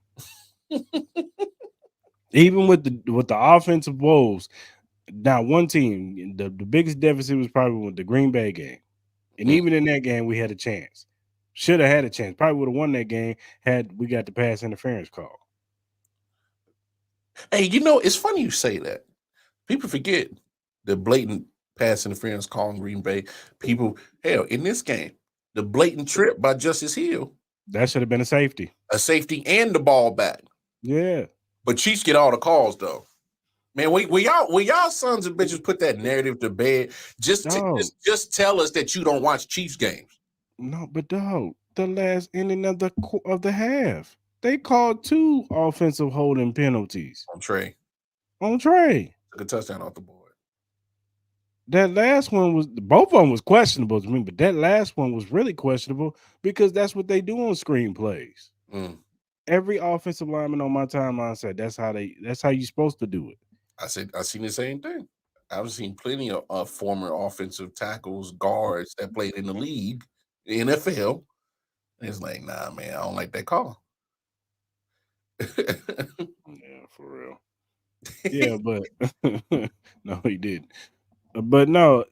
Even with the offensive woes, now one team, the biggest deficit was probably with the Green Bay game. And Mm. even in that game, we had a chance. Should have had a chance. Probably would have won that game had we got the pass interference call. Hey, it's funny you say that. People forget the blatant pass interference call in Green Bay. People, hell, in this game, the blatant trip by Justice Hill, That should have been a safety. a safety and the ball back. Yeah. But Chiefs get all the calls though. Man, y'all sons of bitches put that narrative to bed. Dog. Just tell us that you don't watch Chiefs games. No, but dog, the last inning of the half, they called 2 offensive holding penalties On Trey, on Trey. took a touchdown off the board. That last one was both of them was questionable to me, but that last one was really questionable because that's what they do on screenplays. Mm. Every offensive lineman on my timeline said that's how you're supposed to do it. I seen the same thing. I've seen plenty of former offensive tackles, guards that played in the league, the NFL. And it's like, nah, man, I don't like that call. Yeah, for real. Yeah, but no, he didn't. But no,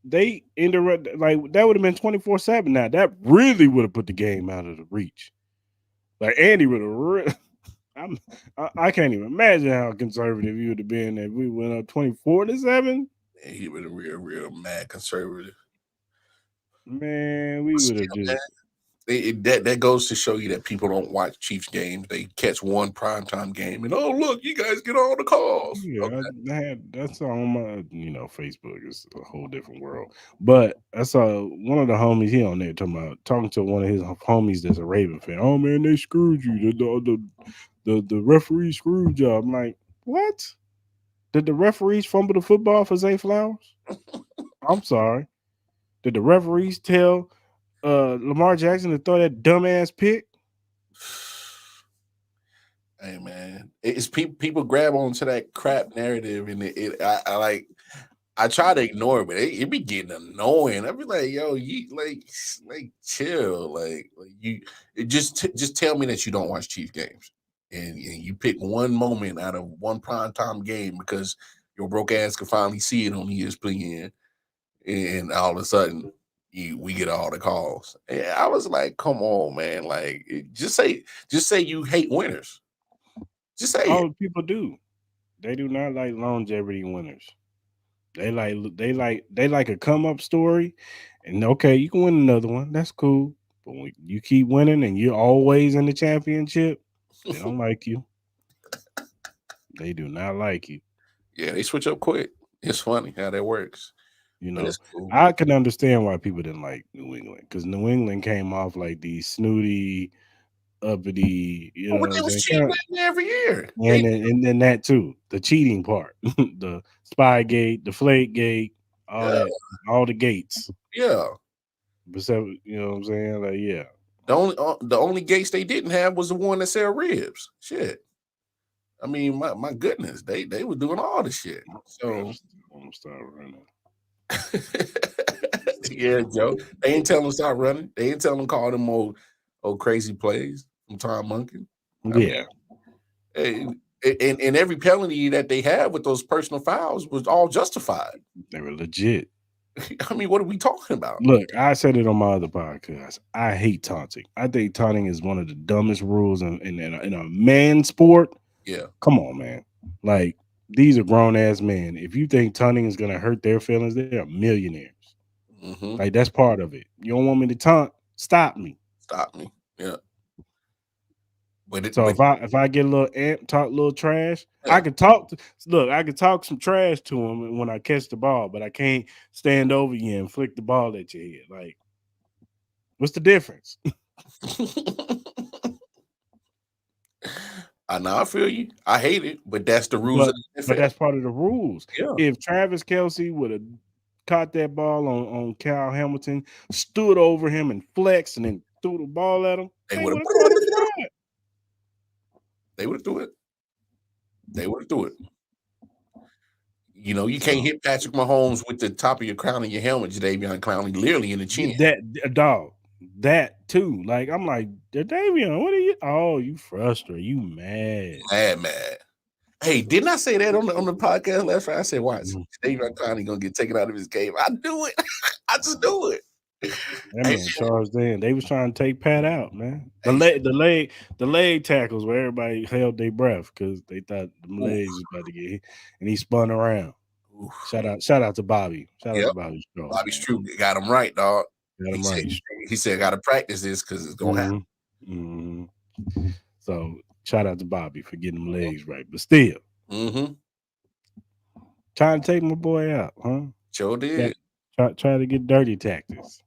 they interrupt like that would have been 24/7. Now that really would have put the game out of the reach. Like Andy would have. I can't even imagine how conservative you would have been if we went up 24-7. And he was a real mad conservative. Man, we But would have still, man, just. that goes to show you that people don't watch Chiefs games. They catch one primetime game and oh look, you guys get all the calls. Yeah, that's on my Facebook is a whole different world. But I saw one of the homies he on there talking to one of his homies that's a Raven fan. Oh man, they screwed you. The referee screwed you. I'm like, what? Did the referees fumble the football for Zay Flowers? I'm sorry. Did the referees tell Lamar Jackson to throw that dumbass pick? Hey man, it's people grab onto that crap narrative and I try to ignore it, but it be getting annoying. I be like, yo, you like chill, like you just tell me that you don't watch Chief games. and you pick one moment out of one primetime game because your broke ass could finally see it on ESPN, and all of a sudden we get all the calls. And I was like, come on, man. Like just say you hate winners. Just say it. All people do. They do not like longevity winners. They like a come up story, and okay, you can win another one. That's cool. But when you keep winning and you're always in the championship, they don't like you. They do not like you. Yeah, they switch up quick. It's funny how that works. You But know, it's cool. I can understand why people didn't like New England because New England came off like these snooty, uppity, you Oh, know but what they I'm was saying? cheating every year. And then that too, the cheating part, the spy gate, the flake gate, all Yeah, that, all the gates. yeah. Besides, you know what I'm saying? Like, yeah. The only gates they didn't have was the one that sell ribs. Shit. I mean, my goodness, they were doing all the shit. So Refs want to start running. yeah, Joe. They ain't telling them stop running. They ain't telling them call them old crazy plays from Tom Munkin. I Yeah, mean, and every penalty that they had with those personal fouls was all justified. they were legit. I mean, what are we talking about? Look, I said it on my other podcast. I hate taunting. I think taunting is one of the dumbest rules in a man sport. Yeah. Come on, man. Like, these are grown ass men. If you think taunting is going to hurt their feelings, they are millionaires. Mm-hmm. Like, that's part of it. You don't want me to taunt? Stop me. Stop me. Yeah. So But if I get a little amp, talk a little trash, I yeah. can I can talk some trash to him when I catch the ball, but I can't stand over you and flick the ball at your head. Like, what's the difference? I know I feel you. I hate it, but that's the rules But of the but NFL. that's part of the rules. Yeah. If Travis Kelsey would have caught that ball on Kyle Hamilton, stood over him and flexed and then threw the ball at him, They they would would have have caught a flag. they would have threw it. They would have threw it. You know, you can't So hit Patrick Mahomes with the top of your crown and your helmet, Jadeveon Clowney, literally in the chin. that dog, that too. Like, I'm like, Davion, what are you? Oh, you frustrated? You mad? Mad. Hey, didn't I say that on the podcast last Friday? I said, watch, Mhm. Jadeveon Clowney gonna get taken out of his game. I knew it. I just knew it. That Hey, man charged in. They was trying to take Pat out, man. The hey, leg tackles where everybody held their breath because they thought the ooh, legs was about to get hit, and he spun around. ooh. Shout out to Bobby. Shout out Yep. to Bobby Strong, Bobby man. Stroup got him right, dog. Got He him said, right. he said, got to practice this because it's gonna happen. So shout out to Bobby for getting them legs right, but still Mm-hmm. trying to take my boy out, huh? Sure did. Try to get dirty tactics.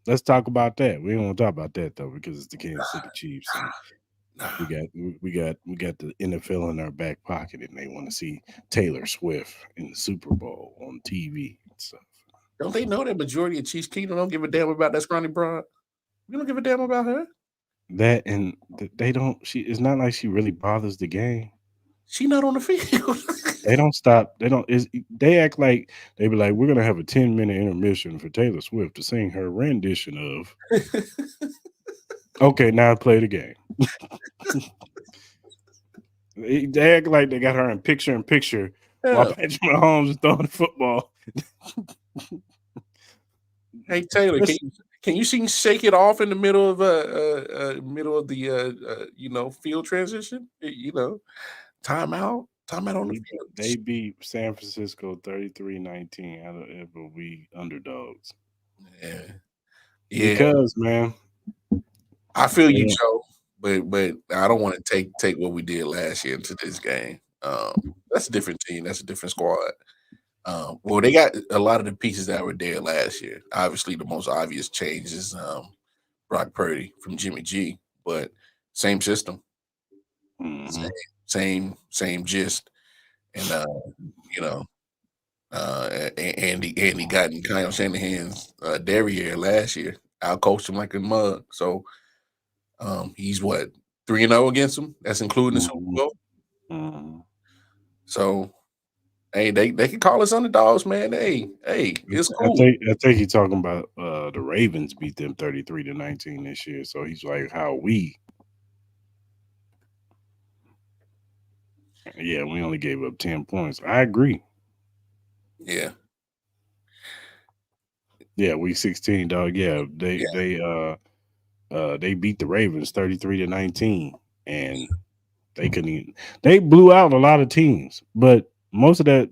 Let's talk about that. We don't want to talk about that though because it's the Kansas City Chiefs and we got the NFL in our back pocket and they want to see Taylor Swift in the Super Bowl on TV and stuff. Don't they know that majority of Chiefs Kingdom don't give a damn about that scrawny broad? You don't give a damn about her. That and they don't. She. It's not like she really bothers the game. She not on the field. They don't stop. They don't. They act like they be like, we're gonna have a 10-minute intermission for Taylor Swift to sing her rendition of. Okay, now play the game. They act like they got her in picture while Yeah. Patrick Mahomes is throwing the football. Hey Taylor, can you sing "Shake It Off" in the middle of the field transition? Timeout on the field. They beat San Francisco 33-19 out of ever we underdogs. Yeah. Because man, I feel you, yeah. Joe, but I don't want to take what we did last year into this game. That's a different team. That's a different squad. Well, they got a lot of the pieces that were there last year. Obviously, the most obvious change is Brock Purdy from Jimmy G, but same system, Mhm. same gist, and Andy got in Kyle Shanahan's derriere last year. I coached him like a mug, so he's what 3-0 against him. That's including the Super Bowl. Mhm. So. Hey, they can call us underdogs, man. Hey, it's cool. I think he's talking about the Ravens beat them 33-19 this year. So he's like, how we? Yeah, we only gave up 10 points. I agree. Yeah. Yeah, week 16, dog. Yeah, they beat the Ravens 33-19, and they couldn't even, they blew out a lot of teams, but most of that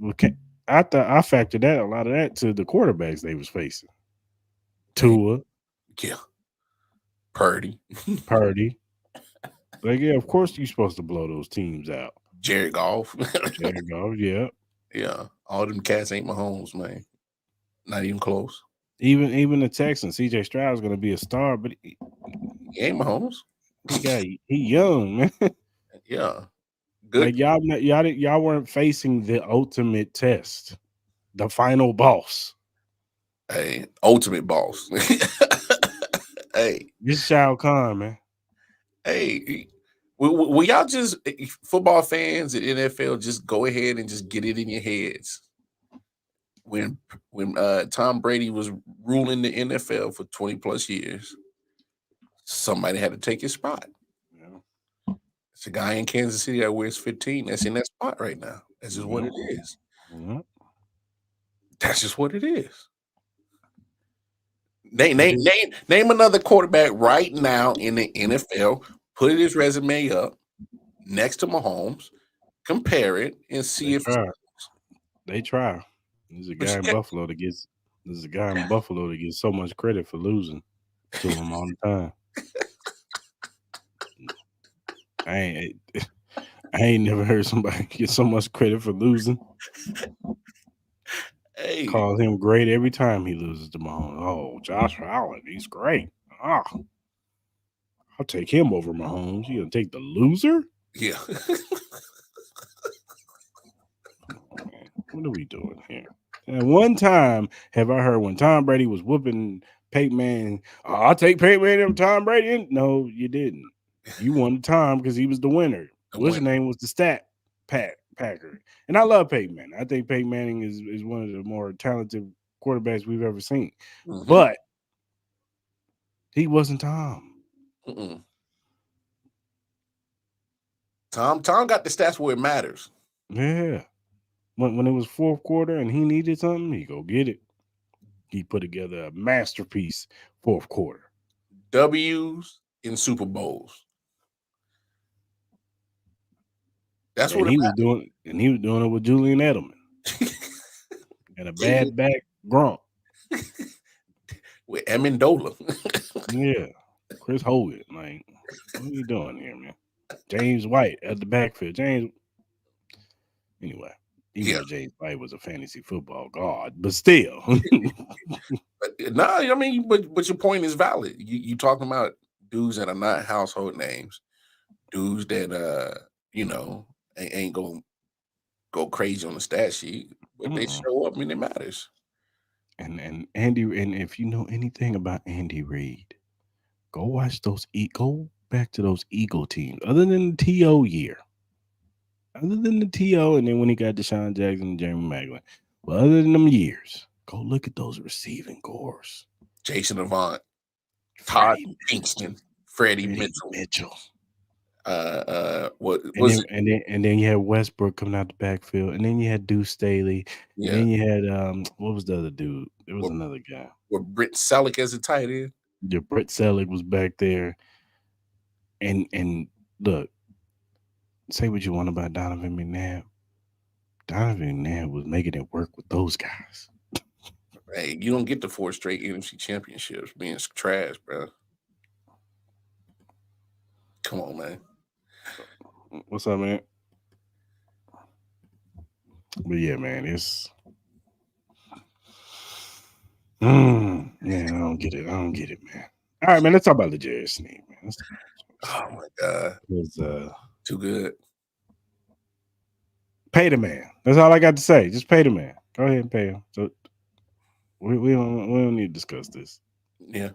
I factored that a lot of that to the quarterbacks they was facing. Hey, Tua, yeah. Purdy. Purdy. Like, yeah, of course you're supposed to blow those teams out. Jared Goff. Jared Goff, yeah. Yeah. All them cats ain't Mahomes, man. Not even close. Even the Texans, CJ Stroud is gonna be a star, but He ain't Mahomes. he young, man. Yeah. Like Good. y'all weren't facing the ultimate test, the final boss. Hey, ultimate boss. Hey, This Shao Kahn, man. hey. Will y'all just football fans at NFL just go ahead and just get it in your heads when Tom Brady was ruling the NFL for 20 plus years, somebody had to take his spot. Yeah. It's a guy in Kansas City that wears 15 that's in that spot right now. That's just what it is. Yeah. That's just what it is. Name another quarterback right now in the NFL, put his resume up next to Mahomes, compare it, and see They if try. They try. There's a but guy you in can't, Buffalo that gets so much credit for losing to him all the time. I ain't I ain't never heard somebody get so much credit for losing. hey, Call him great every time he loses to Mahomes. Oh, Josh Allen, he's great. Ah, I'll take him over Mahomes. You gonna take the loser? yeah. Oh, man. What are we doing here? And one time have I heard when Tom Brady was whooping Peyton Manning, "Oh, I'll take Peyton Manning over Tom Brady." No, you didn't. You won the time because he was the winner. The What's his winner. name was the Packer. And I love Peyton Manning. I think Peyton Manning is one of the more talented quarterbacks we've ever seen. Mm-hmm. But he wasn't Tom. Mm-mm. Tom got the stats where it matters. Yeah. When it was fourth quarter and he needed something, he go get it. He put together a masterpiece fourth quarter. W's in Super Bowls. That's what And it he was doing it with Julian Edelman matters. and a bad back Gronk. With Amendola. Yeah. Chris Hogan. Like, what are you doing here, man? James White at the backfield. Anyway, even Yeah. though James White was a fantasy football god, but still. No, I mean, but your point is valid. You talking about dudes that are not household names, dudes that ain't gonna go crazy on the stat sheet, but they show up and it matters. And Andy, and if you know anything about Andy Reid, go watch go back to those Eagle teams. Other than the TO year. Other than the TO, and then when he got Deshaun Jackson and Jeremy Maclin. But other than them years, go look at those receiving cores. Jason Avant, Todd Kingston, Freddie Mitchell. What was it? And then you had Westbrook coming out the backfield, and then you had Deuce Staley, and then you had what was the other dude? There was another guy. With Britt Selleck as a tight end. Yeah, Britt Selleck was back there. And look, say what you want about Donovan McNabb. Donovan McNabb was making it work with those guys. Hey, you don't get the 4 straight NFC championships being trash, bro. Come on, man. What's up, man? But yeah, man, it's man, I don't get it, man. All right, man, let's talk about the Jerry Sneed, man. Oh my god, it's too good. Pay the man. That's all I got to say. Just pay the man. Go ahead and pay him. So we don't need to discuss this. Yeah,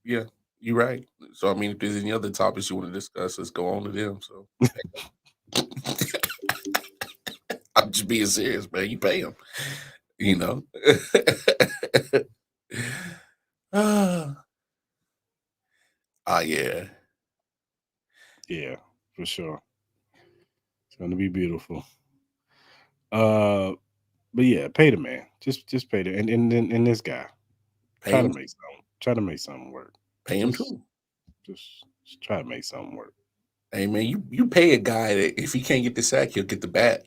you're right. So I mean, if there's any other topics you want to discuss, let's go on to them. So I'm just being serious, man. You pay him, you know. Yeah. Yeah, for sure. gonna be beautiful. Uh, but yeah, pay the man. Just pay the and this guy Pay him. try to make something work. Pay him Just too. just try to make something work. Hey man, you pay a guy that if he can't get the sack, he'll get the bat.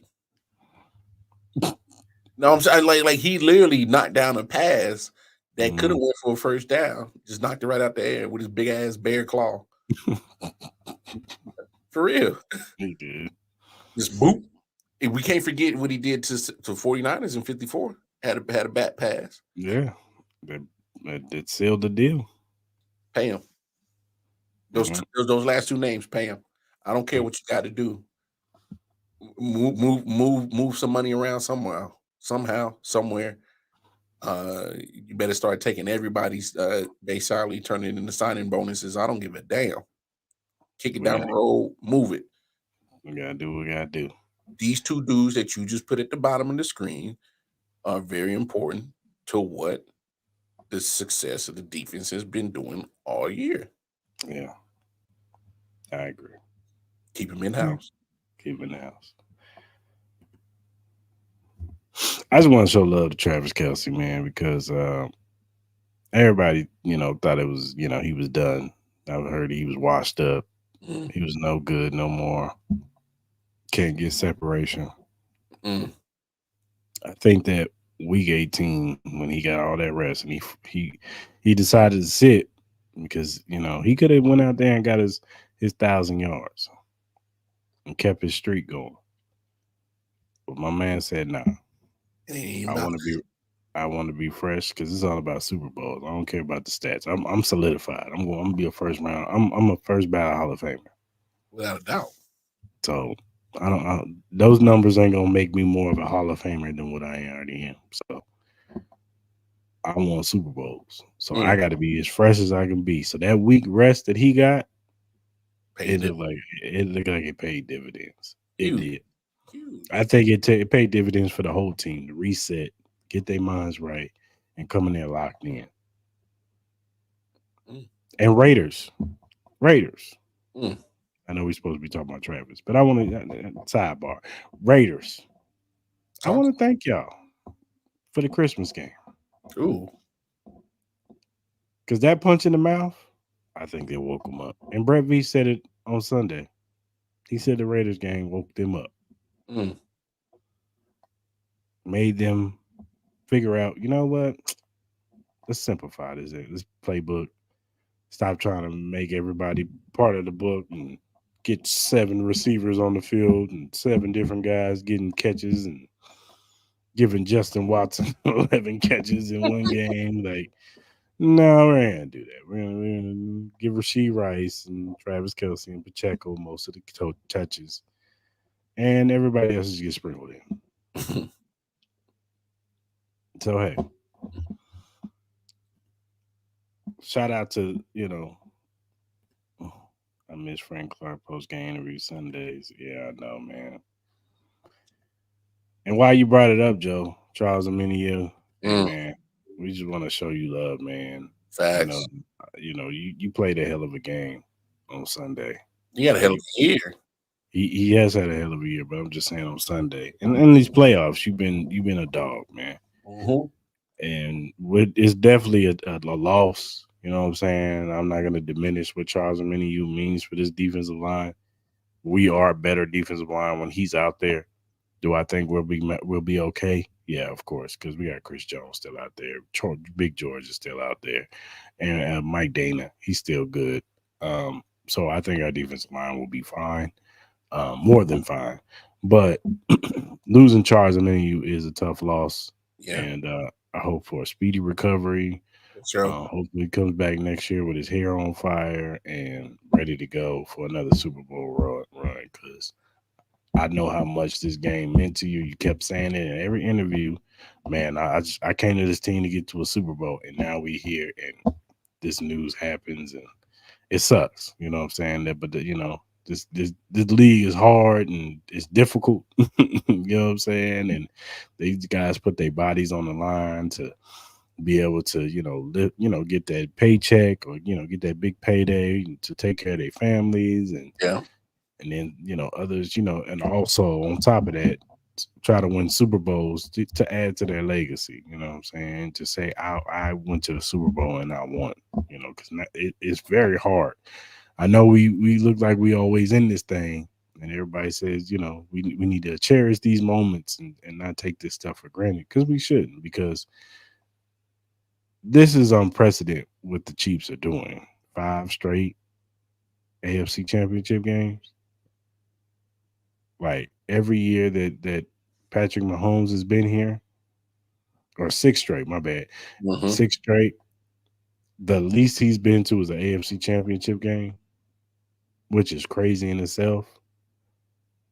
No, I'm saying like he literally knocked down a pass that could have went for a first down. Just knocked it right out the air with his big ass bear claw. For real. He did. Just boop. And we can't forget what he did to 49ers in 54. Had a bat pass. Yeah, that sealed the deal. Pay him. Those last two names, pay him. I don't care what you got to do. Move some money around somehow, somewhere. You better start taking everybody's base salary, turn it into signing bonuses. I don't give a damn. Kick it down the road, move it. We gotta do what we gotta do. These two dudes that you just put at the bottom of the screen are very important to what the success of the defense has been doing all year. Yeah, I agree. Keep them in house. Keep him in the house. I just want to show love to Travis Kelce, man, because everybody, thought it was, he was done. I heard he was washed up. He was no good no more. Can't get separation. I think that week 18, when he got all that rest, and he decided to sit because he could have went out there and got his 1,000 yards and kept his streak going. But my man said, "Nah, I want to be fresh because it's all about Super Bowls. I don't care about the stats. I'm solidified. I'm to be a first round. I'm a first ballot Hall of Famer, without a doubt. So those numbers ain't gonna make me more of a Hall of Famer than what I already am. So I want Super Bowls. So I got to be as fresh as I can be. So that week rest that he got, it looked like it paid dividends. It did. I think it paid dividends for the whole team to reset, get their minds right, and come in there locked in. And Raiders. I know we're supposed to be talking about Travis, but I want to sidebar. Raiders. I want to thank y'all for the Christmas game. Ooh. Because that punch in the mouth, I think they woke them up. And Brett V said it on Sunday. He said the Raiders game woke them up. Made them figure out, you know what? Let's simplify this playbook. Stop trying to make everybody part of the book and get 7 receivers on the field and 7 different guys getting catches and giving Justin Watson 11 catches in one game. Like, no, we're not gonna do that. We're gonna give Rasheed Rice and Travis Kelce and Pacheco most of the touches, and everybody else just gets sprinkled in. So hey, shout out to I miss Frank Clark post game interview Sundays. Yeah, I know, man. And why you brought it up, Joe, Charles Amenia, hey, man, we just want to show you love, man. Facts. You played a hell of a game on Sunday. You had a hell of a year. He has had a hell of a year, but I'm just saying on Sunday and in these playoffs, you've been a dog, man. And it's definitely a loss. You know what I'm saying? I'm not going to diminish what Charles Amenia means for this defensive line. We are a better defensive line when he's out there. Do I think we'll be okay? Yeah, of course, because we got Chris Jones still out there. Big George is still out there. And Mike Dana, he's still good. So I think our defensive line will be fine, more than fine. But losing Charles Amenia is a tough loss. Yeah. And I hope for a speedy recovery. Hopefully he comes back next year with his hair on fire and ready to go for another Super Bowl run. Because I know how much this game meant to you. You kept saying it in every interview. Man, I came to this team to get to a Super Bowl, and now we here, and this news happens, and it sucks. You know what I'm saying? But this league is hard and it's difficult. You know what I'm saying? And these guys put their bodies on the line to be able to, live, get that paycheck or, get that big payday to take care of their families. And and then others, and also on top of that, try to win Super Bowls to add to their legacy. You know what I'm saying? To say I went to the Super Bowl and I won. Because it's very hard. I know we look like we always in this thing, and everybody says we need to cherish these moments and not take this stuff for granted, because we shouldn't, because this is unprecedented what the Chiefs are doing. 5 straight AFC Championship games. Like every year that Patrick Mahomes has been here, or 6 straight, my bad, 6 straight. The least he's been to is an AFC Championship game, which is crazy in itself.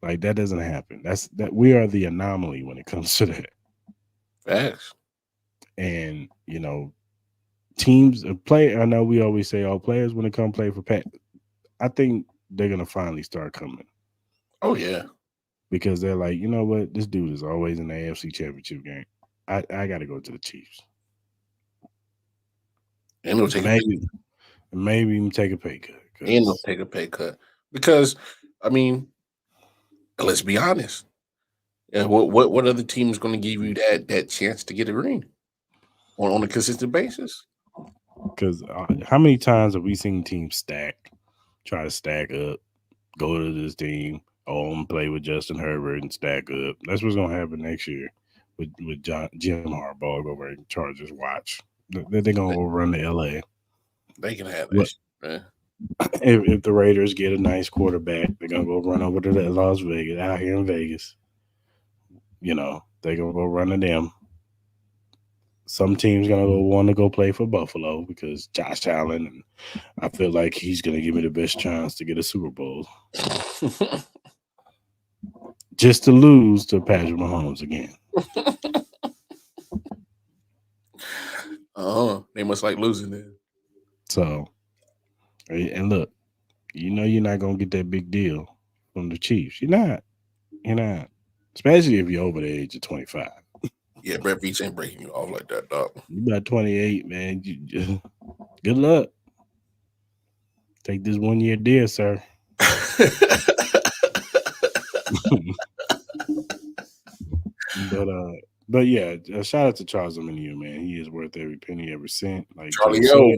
Like that doesn't happen. That we are the anomaly when it comes to that. Facts. And teams play. I know we always say all players when it come play for Pat. I think they're gonna finally start coming. Oh yeah, because they're like, you know what, this dude is always in the AFC Championship game. I got to go to the Chiefs. and they'll take maybe even take a pay cut. And they'll take a pay cut because, I mean, let's be honest. Yeah, what other team is going to give you that chance to get a ring on a consistent basis? Because how many times have we seen teams try to stack up, go to this team, play with Justin Herbert and stack up? That's what's going to happen next year with Jim Harbaugh over at Chargers. Watch, they're going to overrun the LA. They can have that. Man. If the Raiders get a nice quarterback, they're gonna go run over to Las Vegas, out here in Vegas. They're gonna go run to them. Some teams gonna want to go play for Buffalo because Josh Allen, and I feel like he's gonna give me the best chance to get a Super Bowl, just to lose to Patrick Mahomes again. They must like losing then. So, and look, you're not gonna get that big deal from the Chiefs. You're not. Especially if you're over the age of 25. Yeah, Brett Veach ain't breaking you off like that, dog. You about 28, man. Good luck. Take this 1-year deal, sir. but yeah, shout out to Charles Omenihu, man. He is worth every penny, every cent. Like Charlie O.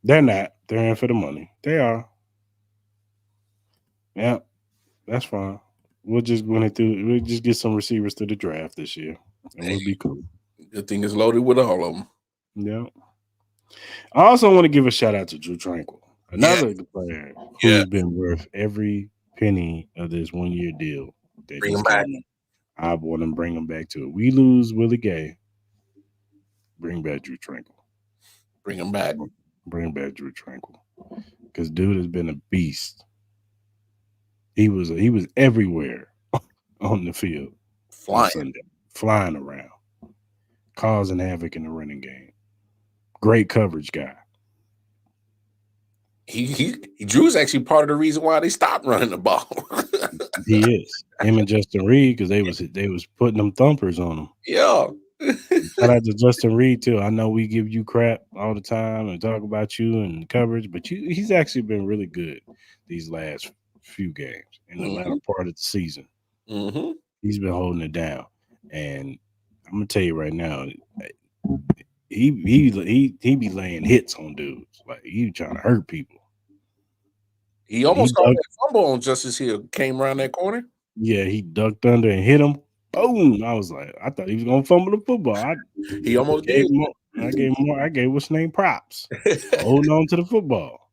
They're not. They're in for the money. They are. Yeah, that's fine. We'll just we'll just get some receivers to the draft this year, and we'll be cool. Good thing is loaded with all of them. Yeah. I also want to give a shout out to Drew Tranquil, another player who's been worth every penny of this 1-year deal. Bring him back. I want to bring him back to it. We lose Willie Gay. Bring back Drew Tranquil. Bring him back. Bring back Drew Tranquil, because dude has been a beast. He was everywhere on the field, flying around, causing havoc in the running game. Great coverage guy. Drew's actually part of the reason why they stopped running the ball. He is. Him and Justin Reed, because they was putting them thumpers on him. Yeah. Shout out to Justin Reed too. I know we give you crap all the time and talk about you and coverage, but he's actually been really good these last few games in the latter part of the season. Mm-hmm. He's been holding it down, and I'm gonna tell you right now, he be laying hits on dudes. Like he trying to hurt people. He almost got that fumble on Justice Hill. Came around that corner. Yeah, he ducked under and hit him. Boom! I was like, I thought he was gonna fumble the football. He almost did. I gave what's name props, holding on to the football.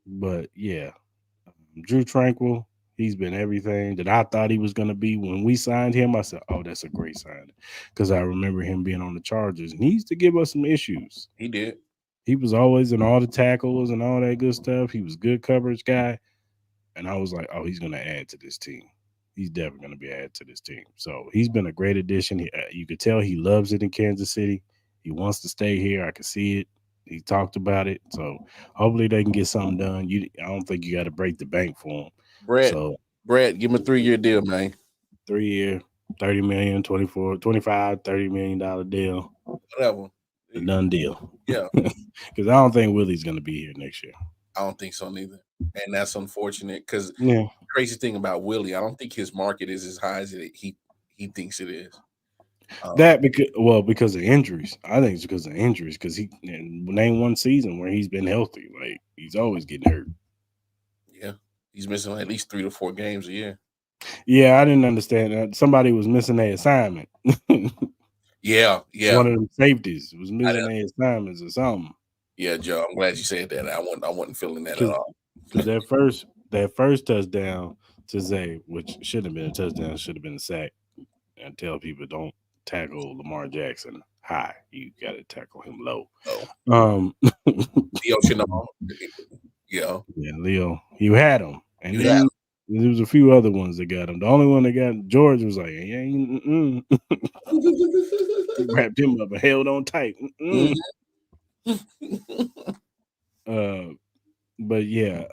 But yeah, Drew Tranquil, he's been everything that I thought he was gonna be when we signed him. I said, "Oh, that's a great sign," because I remember him being on the Chargers, and he used to give us some issues. He did. He was always in all the tackles and all that good stuff. He was a good coverage guy, and I was like, "Oh, he's gonna add to this team. He's definitely going to be added to this team." So he's been a great addition. You could tell he loves it in Kansas City. He wants to stay here. I can see it. He talked about it. So hopefully they can get something done. I don't think you got to break the bank for him. Brett, give him a 3-year deal, man. 3-year, $30 million, 25, $30 million deal. Whatever. A done deal. Yeah. Because I don't think Willie's going to be here next year. I don't think so neither. And that's unfortunate because Yeah. crazy thing about Willie, I don't think his market is as high as he thinks it is. Because of injuries. I think it's because of injuries. Because he name one season where he's been healthy. Like he's always getting hurt. Yeah, he's missing at least 3 to 4 games a year. Yeah, I didn't understand that. Somebody was missing their assignment. Yeah. One of them safeties was missing their assignments or something. Yeah, Joe, I'm glad you said that. I wasn't feeling that at all. Because that first touchdown to Zay, which shouldn't have been a touchdown, should have been a sack. And tell people don't tackle Lamar Jackson high. You got to tackle him low. Oh. Leo shouldn't have. Yeah, Leo, you had him, and then there was a few other ones that got him. The only one that got George was like, wrapped him up and held on tight. But yeah,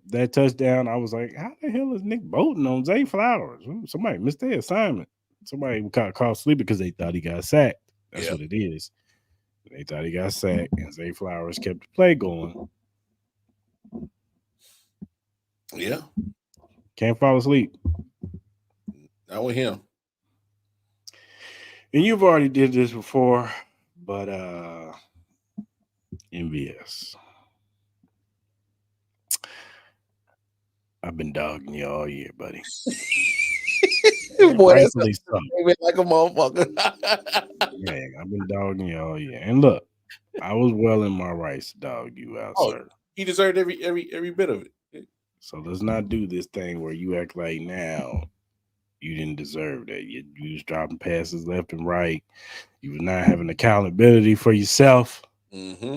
that touchdown, I was like, how the hell is Nick Bolton on Zay Flowers? Somebody missed their assignment. Somebody got caught sleeping because they thought he got sacked. That's what it is. They thought he got sacked, and Zay Flowers kept the play going. Yeah. Can't fall asleep. Not with him. And you've already did this before, but MVS. I've been dogging you all year, buddy. Boy, that's like a motherfucker. Yeah, I've been dogging you all year. And look, I was well in my rights to dog you out, sir. He deserved every bit of it. So let's not do this thing where you act like now you didn't deserve that. You was dropping passes left and right. You were not having accountability for yourself. Mm-hmm.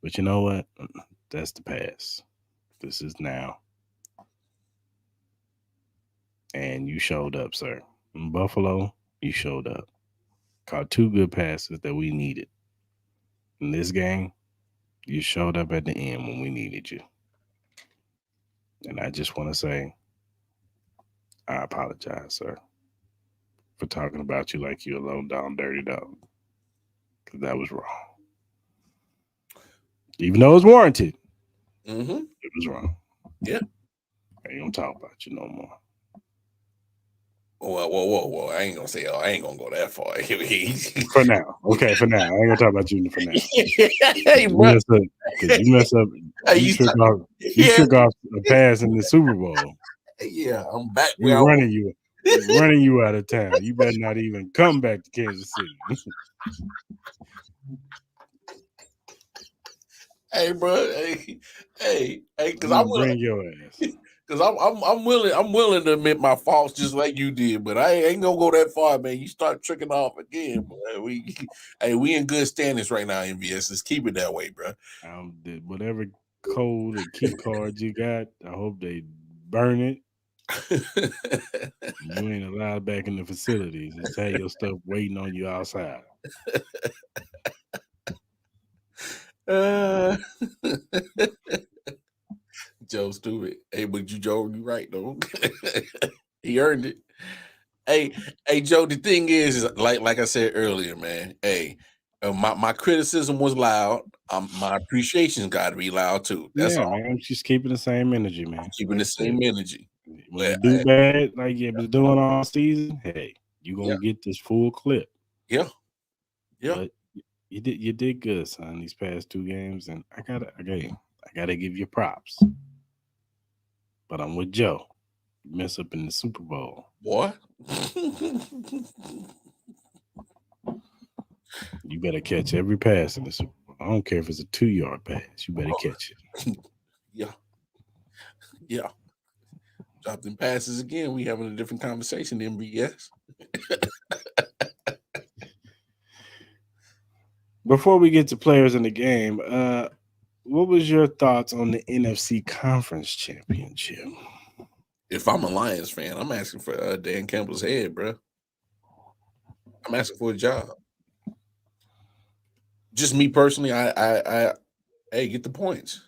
But you know what? That's the past. This is now. And you showed up, sir. In Buffalo, you showed up. Caught 2 good passes that we needed. In this game, you showed up at the end when we needed you. And I just want to say, I apologize, sir, for talking about you like you're a low down dirty dog. Because that was wrong. Even though it was warranted, it was wrong. Yeah. I ain't going to talk about you no more. Whoa. I ain't gonna go that far. For now. Okay, for now. I ain't gonna talk about you for now. Hey, bro. You mess up. You took off a pass in the Super Bowl. Yeah, I'm back. We're running you out of town. You better not even come back to Kansas City. Hey, bro. Hey, because I'm bring your ass. Because I'm willing to admit my faults just like you did, but I ain't gonna go that far, man. You start tricking off again, bro. We in good standings right now, MVS. Let's keep it that way, bro. Whatever code and key cards you got, I hope they burn it. You ain't allowed back in the facilities. Just have your stuff waiting on you outside. Joe stupid. Hey, but Joe, you right though. He earned it. Hey, Joe. The thing is like I said earlier, man. Hey, my criticism was loud. My appreciation's got to be loud too. That's all. Man. I'm just keeping the same energy, man. Keeping the same energy. When you do bad like you was doing all season, hey, you gonna get this full clip. Yeah. But you did good, son. These past 2 games, and I gotta give you props. But I'm with Joe. You mess up in the Super Bowl. What? You better catch every pass in the Super Bowl. I don't care if it's a 2-yard pass. You better catch it. Yeah. Drop them passes again. We having a different conversation, MBS. Before we get to players in the game, what was your thoughts on the NFC Conference Championship? If I'm a Lions fan, I'm asking for Dan Campbell's head, bro. I'm asking for a job. Just me personally, I get the points.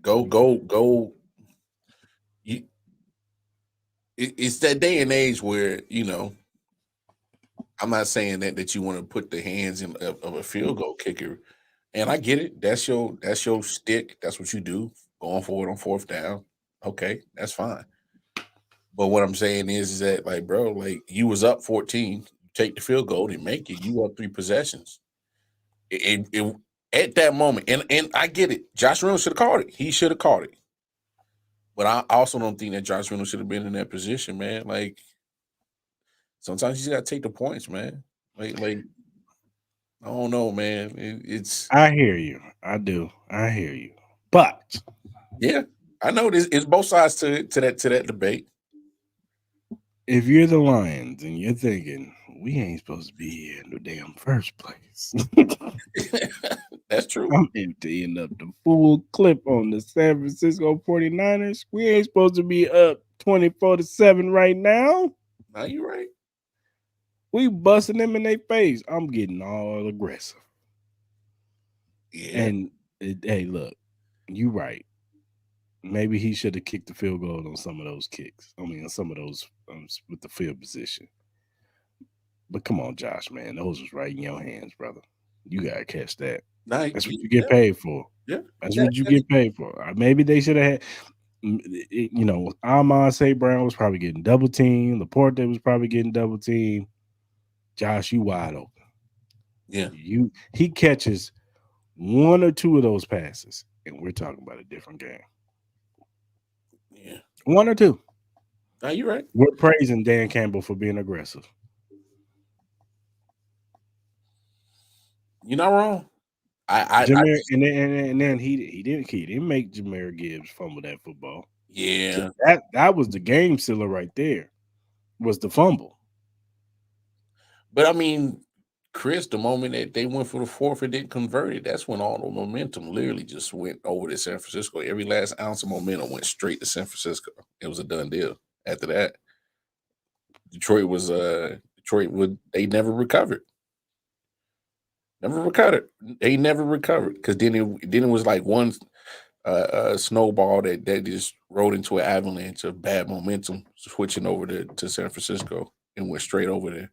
Go. It's that day and age where I'm not saying that you want to put the hands in of a field goal kicker, and I get it. That's your stick. That's what you do going forward on fourth down. Okay, that's fine. But what I'm saying is that like, bro, like you was up 14, you take the field goal and make it. You up 3 possessions. It at that moment, and I get it. Josh Reynolds should have caught it. He should have caught it. But I also don't think that Josh Reynolds should have been in that position, man. Like sometimes you just gotta take the points, man. Like I don't know, man. It's I hear you. I do. I hear you. But yeah. I know this. It's both sides to that debate. if you're the Lions and you're thinking we ain't supposed to be here in the damn first place, That's true. I'm emptying up the full clip on the San Francisco 49ers. We ain't supposed to be up 24-7 right now. Now you're right. We busting them in their face. I'm getting all aggressive. Yeah. And hey, look, you right. Maybe he should have kicked the field goal on some of those kicks. I mean, on some of those with the field position. But come on, Josh, man, those was right in your hands, brother. You gotta catch that. Now, That's what you get paid for. Yeah. That's what you get paid for. Maybe they should have had. You know, Amon St. Brown was probably getting double teamed. Laporte was probably getting double teamed. Josh, you wide open. Yeah. He catches one or two of those passes, and we're talking about a different game. Yeah. One or two. Now you're right. We're praising Dan Campbell for being aggressive. You're not wrong. And then he didn't make Jahmyr Gibbs fumble that football. Yeah. So that was the game sealer right there. Was the fumble. But I mean, Chris, the moment that they went for the fourth and didn't convert it, that's when all the momentum literally just went over to San Francisco. Every last ounce of momentum went straight to San Francisco. It was a done deal. After that, Detroit they never recovered. They never recovered because then it was like one snowball that just rolled into an avalanche of bad momentum, switching over to San Francisco and went straight over there.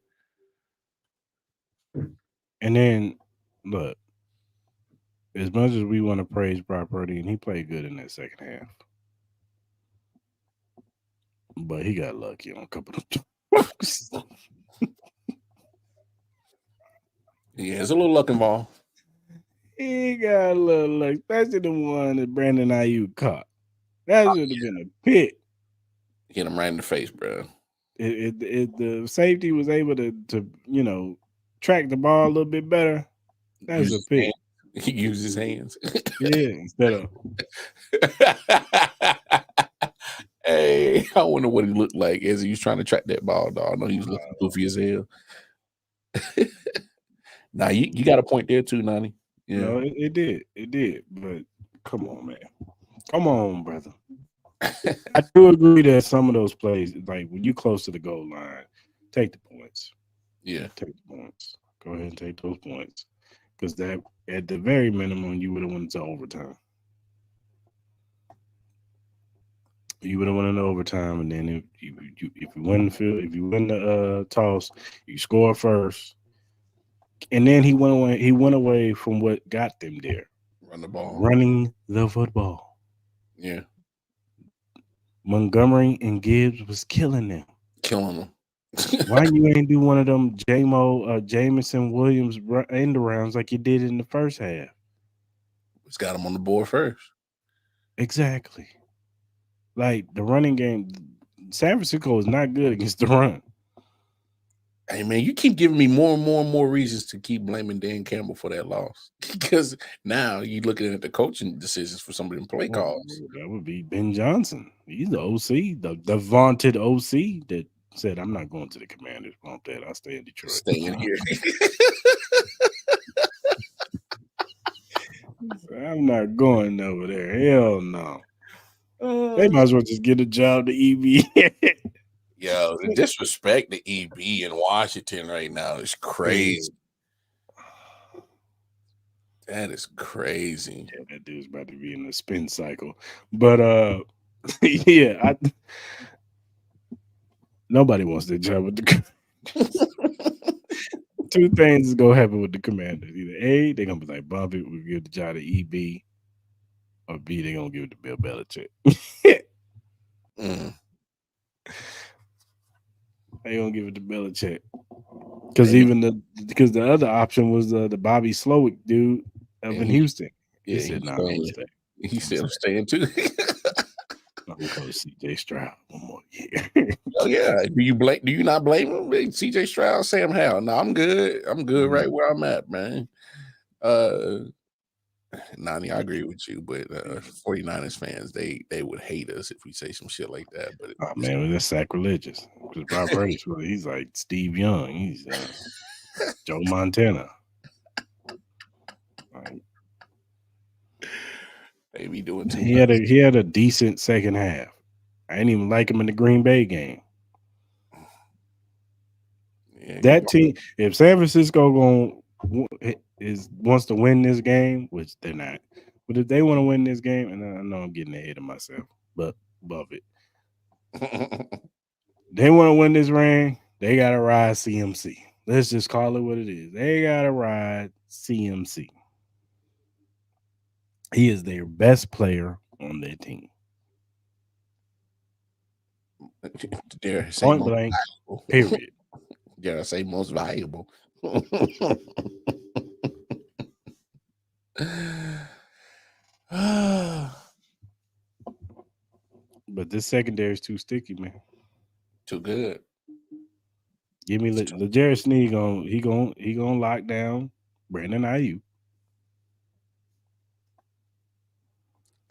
And then, look, as much as we want to praise Brock Purdy, and he played good in that second half, but he got lucky on a couple of throws. Yeah, it's a little luck involved. He got a little luck, especially the one that Brandon Ayuk caught. That should have been a pick. Hit him right in the face, bro. The safety was able to track the ball a little bit better. That's a pick. He used his hands. Yeah, instead of. Hey, I wonder what he looked like as he was trying to track that ball, dog. I know he was looking goofy as hell. Now you got a point there too, Nani. Yeah, no, it did. But come on, man, come on, brother. I do agree that some of those plays, like when you close to the goal line, take the points. Yeah, take the points. Go ahead and take those points, because that at the very minimum you would have went into overtime. You would have won in overtime, and then if you win the field, if you win the toss, you score first. And then he went away from what got them there. Run the ball. Running the football. Yeah. Montgomery and Gibbs was killing them. Killing them. Why you ain't do one of them Jameson Williams end rounds like you did in the first half? It's got him on the board first. Exactly. Like the running game, San Francisco is not good against the run. Hey man, you keep giving me more and more reasons to keep blaming Dan Campbell for that loss. Because now you're looking at the coaching decisions for some of them play calls. That would be Ben Johnson. He's the OC, the vaunted OC that said, "I'm not going to the Commanders. Bump that. I'll stay in Detroit. Stay in here." I'm not going over there. Hell no. They might as well just get a job to EB. Yo, the disrespect to EB in Washington right now is crazy. That is crazy. Yeah, that dude's about to be in a spin cycle. But yeah, nobody wants that job with the two things is gonna happen with the Commanders. Either A, they're gonna be like, "Bump it, we'll give the job to EB," or B, they're gonna give it to Bill Belichick. They gonna give it to Belichick because the other option was the Bobby Slowick dude up in Houston. He said, "Nah, I'm gonna stay." He said, "I'm staying too." I'm gonna coach CJ Stroud one more year. Oh yeah. Do you not blame him? CJ Stroud, Sam Howell. No, I'm good. I'm good right where I'm at, man. Nani, I agree with you, but 49ers fans, they would hate us if we say some shit like that. But oh man, that's sacrilegious. Because Brock Purdy, he's like Steve Young. He's Joe Montana. Like, they be doing too he had a decent second half. I didn't even like him in the Green Bay game. Yeah, that team, if San Francisco wants to win this game, which they're not, but if they want to win this game, and I know I'm getting ahead of myself, but above it, they want to win this ring, they gotta ride CMC. Let's just call it what it is. They gotta ride CMC. He is their best player on their team. Point blank, period. Dare I say most valuable. But this secondary is too sticky, man. Too good. Give me Legere Sneed he gonna lock down Brandon Ayuk.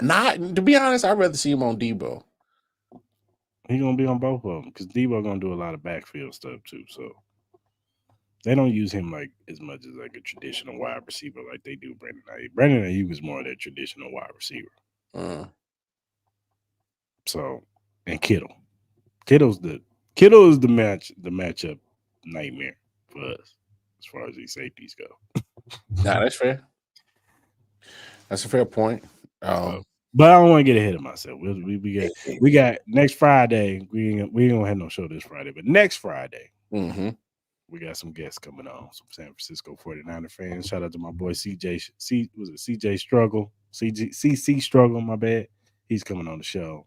Not to be honest, I'd rather see him on Debo. He gonna be on both of them because Debo gonna do a lot of backfield stuff too. So they don't use him like as much as like a traditional wide receiver like they do Brandon Ayuk. Brandon Ayuk is more of their traditional wide receiver. So and Kittle is the matchup nightmare for us as far as these safeties go. Nah, that's fair. That's a fair point. But I don't want to get ahead of myself. We got next Friday. We ain't gonna have no show this Friday, but next Friday, we got some guests coming on. Some San Francisco 49er fans. Shout out to my boy CJ Struggle, CC Struggle. My bad. He's coming on the show,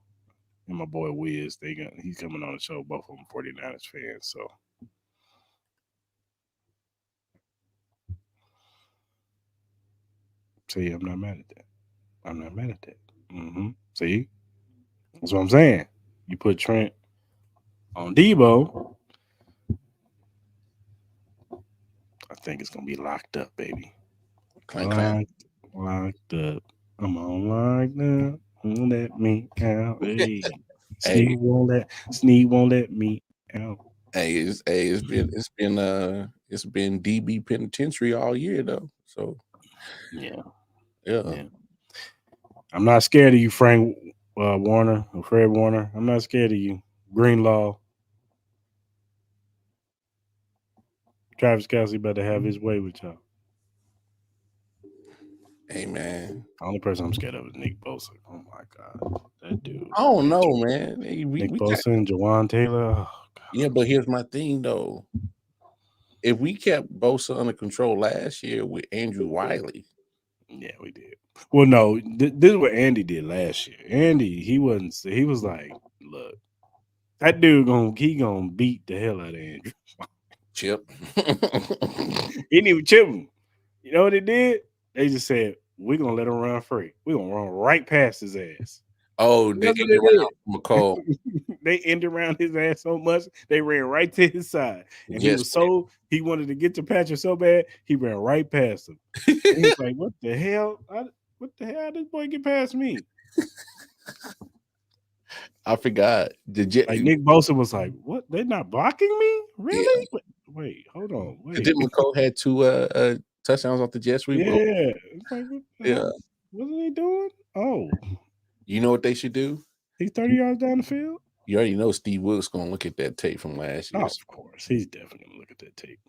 and my boy Wiz. He's coming on the show. Both of them 49ers fans. So. See, I'm not mad at that. See, that's what I'm saying. You put Trent on Debo, I think it's gonna be locked up, baby. Locked up. I'm on locked up. Won't let me out. Hey. Sneed won't let me out. Hey, it's been DB penitentiary all year though. So yeah. Yeah. I'm not scared of you, Frank Warner or Fred Warner. I'm not scared of you. Greenlaw. Travis Kelce better have his way with y'all. Hey, man. The only person I'm scared of is Nick Bosa. Oh, my God. That dude. I don't know, man. Nick Bosa and Jawan Taylor. Oh, yeah, but here's my thing, though. If we kept Bosa under control last year with Andrew Wiley. Yeah, we did. Well, no, this is what Andy did last year. Andy, he was like, look, that dude gonna beat the hell out of Andrew. Chip. He didn't even chip him. You know what they did? They just said, we're gonna let him run free. We're gonna run right past his ass. Oh, they ended around McCall. They ended around his ass so much, they ran right to his side. And he wanted to get to Patrick so bad, he ran right past him. And he was like, what the hell? What the hell? How did this boy get past me? I forgot. Nick Bosa was like, what? They're not blocking me? Really? Yeah. Wait, hold on. Wait. Did McCall had 2 touchdowns off the jet sweep? Yeah. What are they doing? Oh. You know what they should do? He's 30 yards down the field. You already know Steve Wilkes going to look at that tape from last year. Oh, of course. He's definitely going to look at that tape.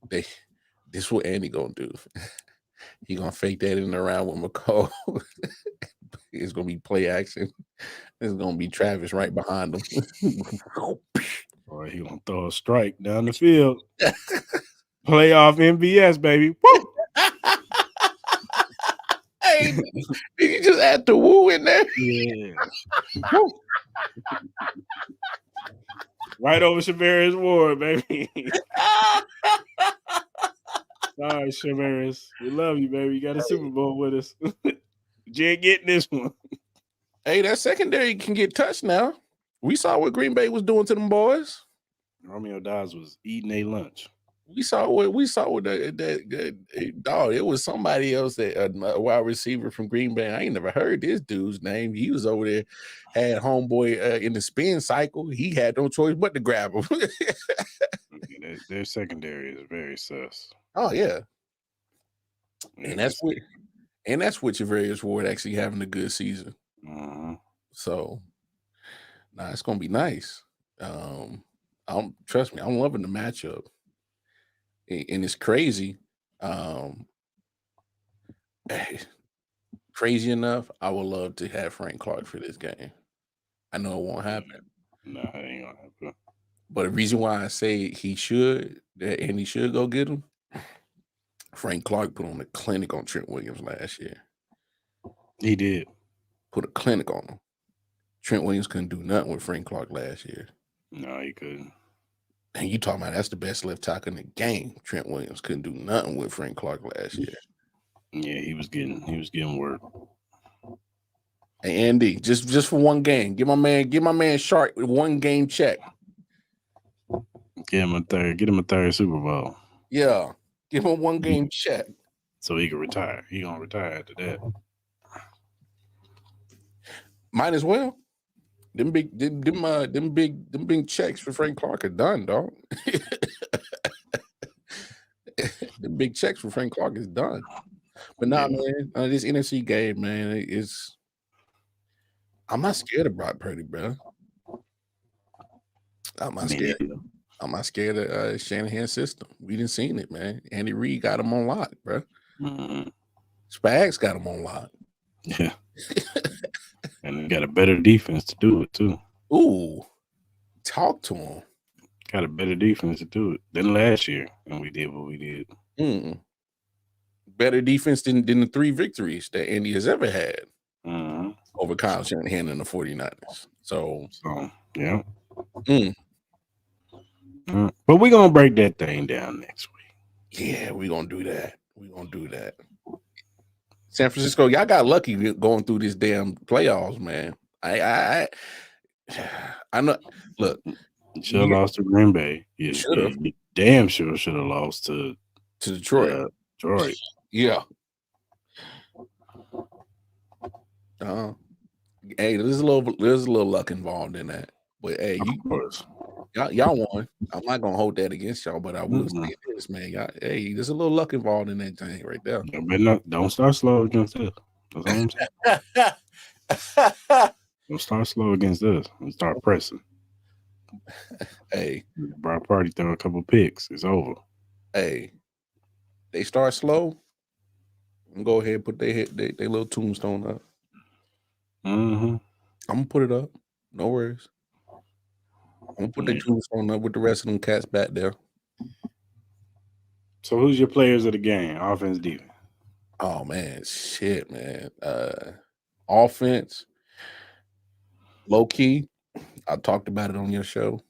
This is what Andy going to do. He going to fake that in the round with McCall. It's going to be play action. It's going to be Travis right behind him. Or he going to throw a strike down the field. Playoff MBS, baby. Woo! Hey, did you just add the woo in there? Yeah. Right over Shavarius Ward, baby. Sorry, Shavarius. We love you, baby. You got a Super Bowl with us. You ain't getting this one. Hey, that secondary can get touched now. We saw what Green Bay was doing to them boys. Romeo Dobbs was eating a lunch. We saw what that dog. It was somebody else that a wide receiver from Green Bay. I ain't never heard this dude's name. He was over there, had homeboy in the spin cycle. He had no choice but to grab him. Their secondary is very sus. Oh yeah, and that's what Javarius Ward actually having a good season. So, it's gonna be nice. Trust me, I'm loving the matchup. And it's crazy. Crazy enough, I would love to have Frank Clark for this game. I know it won't happen. No, it ain't gonna happen. But the reason why I say he should go get him, Frank Clark put on a clinic on Trent Williams last year. He did. Put a clinic on him. Trent Williams couldn't do nothing with Frank Clark last year. No, he couldn't. And you talking about that's the best left tackle in the game. Trent Williams couldn't do nothing with Frank Clark last year. Yeah, he was getting work. Hey Andy, just for one game, give my man Shark one game check. Get him a third Super Bowl. Yeah, give him one game check so he can retire. He gonna retire after that. Might as well. Them big checks for Frank Clark are done, dog. The big checks for Frank Clark is done. But man, this NFC game, man, I'm not scared of Brock Purdy, bro. I'm not scared of Shanahan's system. We didn't seen it, man. Andy Reid got him on lock, bro. Spags got him on lock. Yeah. And he got a better defense to do it, too. Ooh. Talk to him. Got a better defense to do it than last year, and we did what we did. Better defense than the 3 victories that Andy has ever had over Kyle Shanahan and the 49ers. So yeah. But we're going to break that thing down next week. Yeah, we're going to do that. San Francisco, y'all got lucky going through this damn playoffs, man. I know. Look, should have lost to Green Bay. You damn sure should have lost to Detroit. Detroit. Yeah. Hey, there's a little luck involved in that. But hey, y'all won. I'm not gonna hold that against y'all, but I will say this, man. Hey, there's a little luck involved in that thing right there. Don't start slow against us. That's all I'm saying. Don't start slow against us and start pressing. Hey, Brock Purdy throw a couple picks. It's over. Hey, they start slow. And go ahead and put their little tombstone up. I'm gonna put it up. No worries. I'm gonna put the tombstone up with the rest of them cats back there. So who's your players of the game? Offense, defense? Oh man, shit, man. Offense, low key. I talked about it on your show.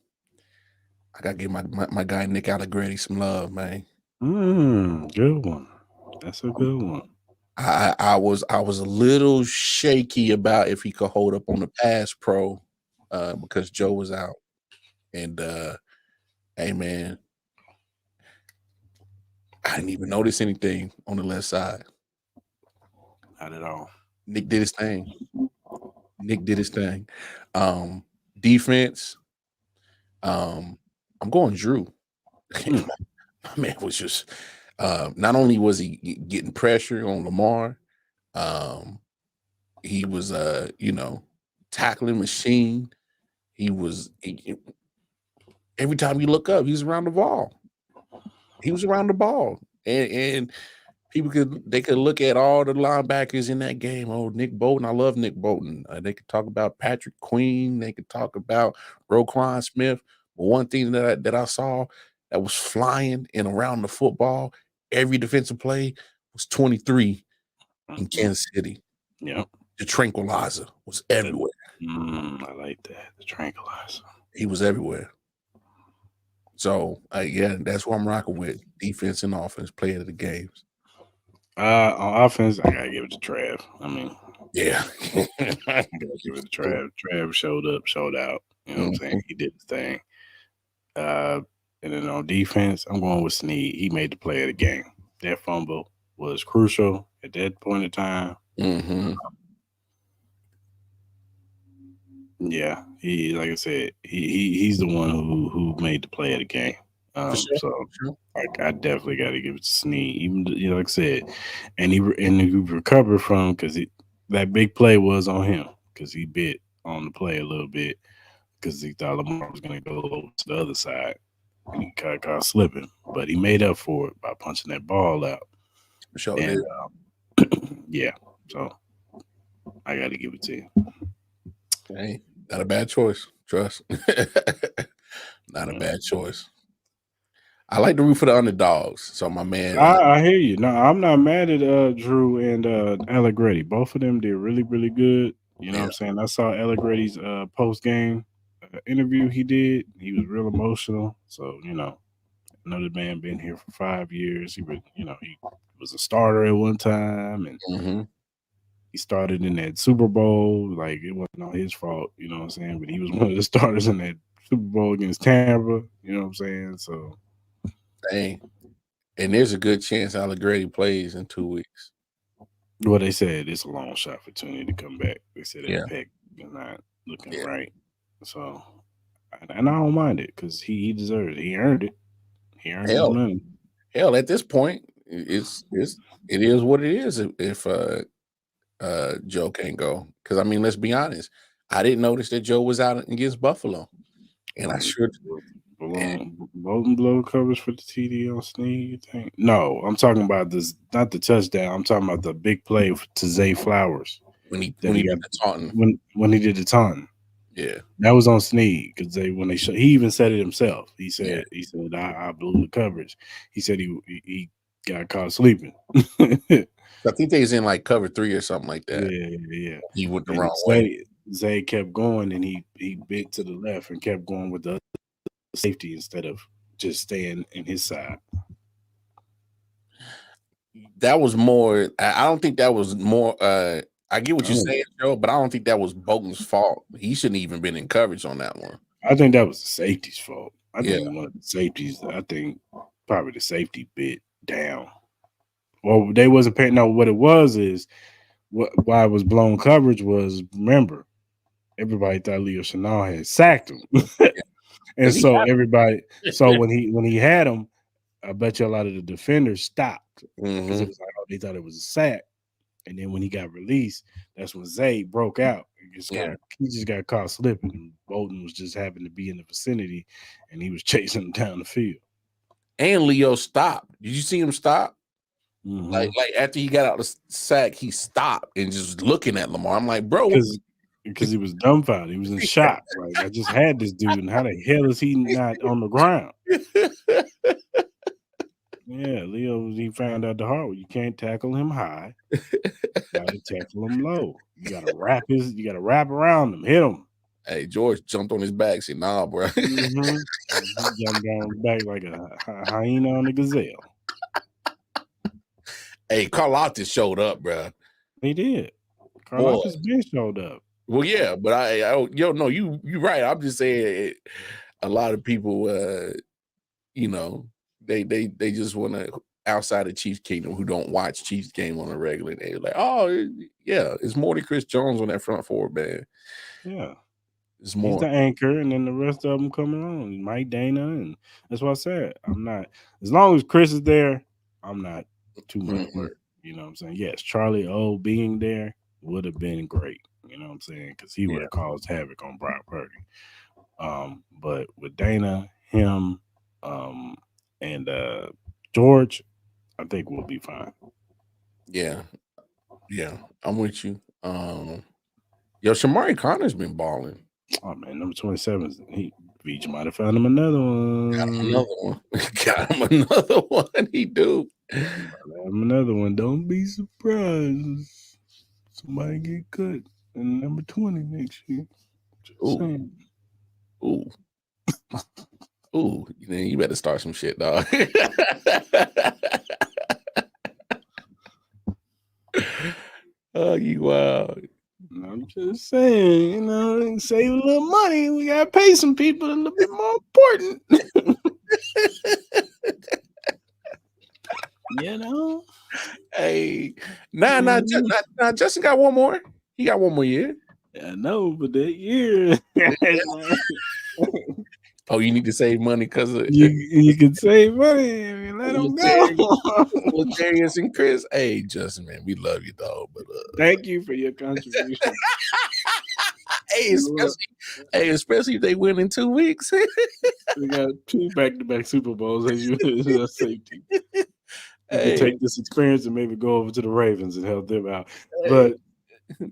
I gotta give my guy Nick Allegretti some love, man. Good one. That's a good one. I was a little shaky about if he could hold up on the pass pro because Joe was out. And hey man, I didn't even notice anything on the left side. Not at all. Nick did his thing. Defense. I'm going Drew. My man was just not only was he getting pressure on Lamar, he was tackling machine. Every time you look up, he was around the ball. And people could look at all the linebackers in that game. Oh, Nick Bolton. I love Nick Bolton. They could talk about Patrick Queen. They could talk about Roquan Smith. But one thing that I saw, that was flying and around the football. Every defensive play was 23 in Kansas City. Yep. The tranquilizer was everywhere. I like that. The tranquilizer. He was everywhere. So, yeah, that's what I'm rocking with. Defense and offense, player of the games. On offense, I gotta give it to Trav. I mean, yeah, I gotta give it to Trav. Trav showed up, showed out. You know what I'm saying? He did his thing. And then on defense, I'm going with Snead. He made the play of the game. That fumble was crucial at that point in time. Yeah, he like I said, he's the one who made the play of the game. So I definitely got to give it to Snead. Even like I said, and he recovered from because that big play was on him because he bit on the play a little bit because he thought Lamar was going to go over to the other side and he got caught slipping, but he made up for it by punching that ball out. Sure and yeah, so I got to give it to him. Hey, not a bad choice. Trust, not a bad choice. I like to root for the underdogs. So my man, I hear you. No, I'm not mad at Drew and Allegretti. Both of them did really, really good. You know what I'm saying? I saw Allegretti's post game interview he did. He was real emotional. So another man been here for 5 years. He was a starter at one time, and he started in that Super Bowl. Like it wasn't all his fault. You know what I'm saying? But he was one of the starters in that Super Bowl against Tampa. You know what I'm saying? So. Dang. And there's a good chance Allegretti plays in 2 weeks. Well, they said it's a long shot for Tony to come back. They said that Peck is not looking right. So, and I don't mind it because he deserves it. He earned it. He earned his money. Hell, at this point, it is what it is. If Joe can't go, because I mean, let's be honest. I didn't notice that Joe was out against Buffalo, and I should. Blow covers for the TD on Snead, you think? No, I'm talking about this, not the touchdown. I'm talking about the big play to Zay Flowers when he did the taunting. When he did the taunting. Yeah, that was on Snead because he even said it himself. He said I blew the coverage. He said he got caught sleeping. I think they was in like cover 3 or something like that. Yeah. He went the wrong way. Zay kept going and he bit to the left and kept going with the safety instead of just staying in his side. That was more. I don't think that was more. I get what you're saying, Joe, but I don't think that was Bolton's fault. He shouldn't even been in coverage on that one. I think that was the safety's fault. I think one of the safeties. I think probably the safety bit down. Well, they wasn't paying. No, what it was is why it was blown coverage was, remember, everybody thought Leo Chenal had sacked him. And so everybody, when he had him, I bet you a lot of the defenders stopped because it was like, they thought it was a sack. And then when he got released, that's when Zay broke out. He just got caught slipping. And Bolton was just happened to be in the vicinity, and he was chasing him down the field. And Leo stopped. Did you see him stop? Like after he got out the sack, he stopped and just looking at Lamar. I'm like, bro, because he was dumbfounded. He was in shock. Like, I just had this dude, and how the hell is he not on the ground? Yeah, Leo, he found out the hard way. You can't tackle him high. You gotta tackle him low. You gotta wrap around him, hit him. Hey, George jumped on his back. Said, "Nah, bro." He jumped down his back like a hyena on a gazelle. Hey, Karlaftis showed up, bro. He did. Karlaftis Ben showed up. Well, yeah, but no, you right. I'm just saying, a lot of people, they just want to outside of Chiefs Kingdom who don't watch Chiefs game on a regular day. Like, oh yeah, it's more than Chris Jones on that front forward, man. Yeah, it's more. He's the anchor, and then the rest of them coming on. Mike Dana, and that's what I said. I'm not, as long as Chris is there, I'm not too much worried. You know what I'm saying? Yes, Charlie O being there would have been great. You know what I'm saying? Because he would have caused havoc on Brock Purdy. But with Dana, him, and George, I think we'll be fine. Yeah, I'm with you. Shamari Connor's been balling. Oh man, number 27, he Beach might have found him another one. Got him another one. Got him another one. He do. Might have him another one. Don't be surprised. Somebody get cut in number 20 next year. Just saying. Ooh. Ooh. Then you better start some shit, dog. Oh, you wild. I'm just saying, you know, save a little money. We gotta pay some people a little bit more important. You know? Hey, nah, Justin got one more. He got one more year. I know, but that year. Oh, you need to save money because of you can save money if you let them go. Darius and Chris. Hey, Justin, man, we love you, dog. But thank you for your contribution. Especially if they win in 2 weeks. We got 2 back-to-back Super Bowls as your safety. You can take this experience and maybe go over to the Ravens and help them out. But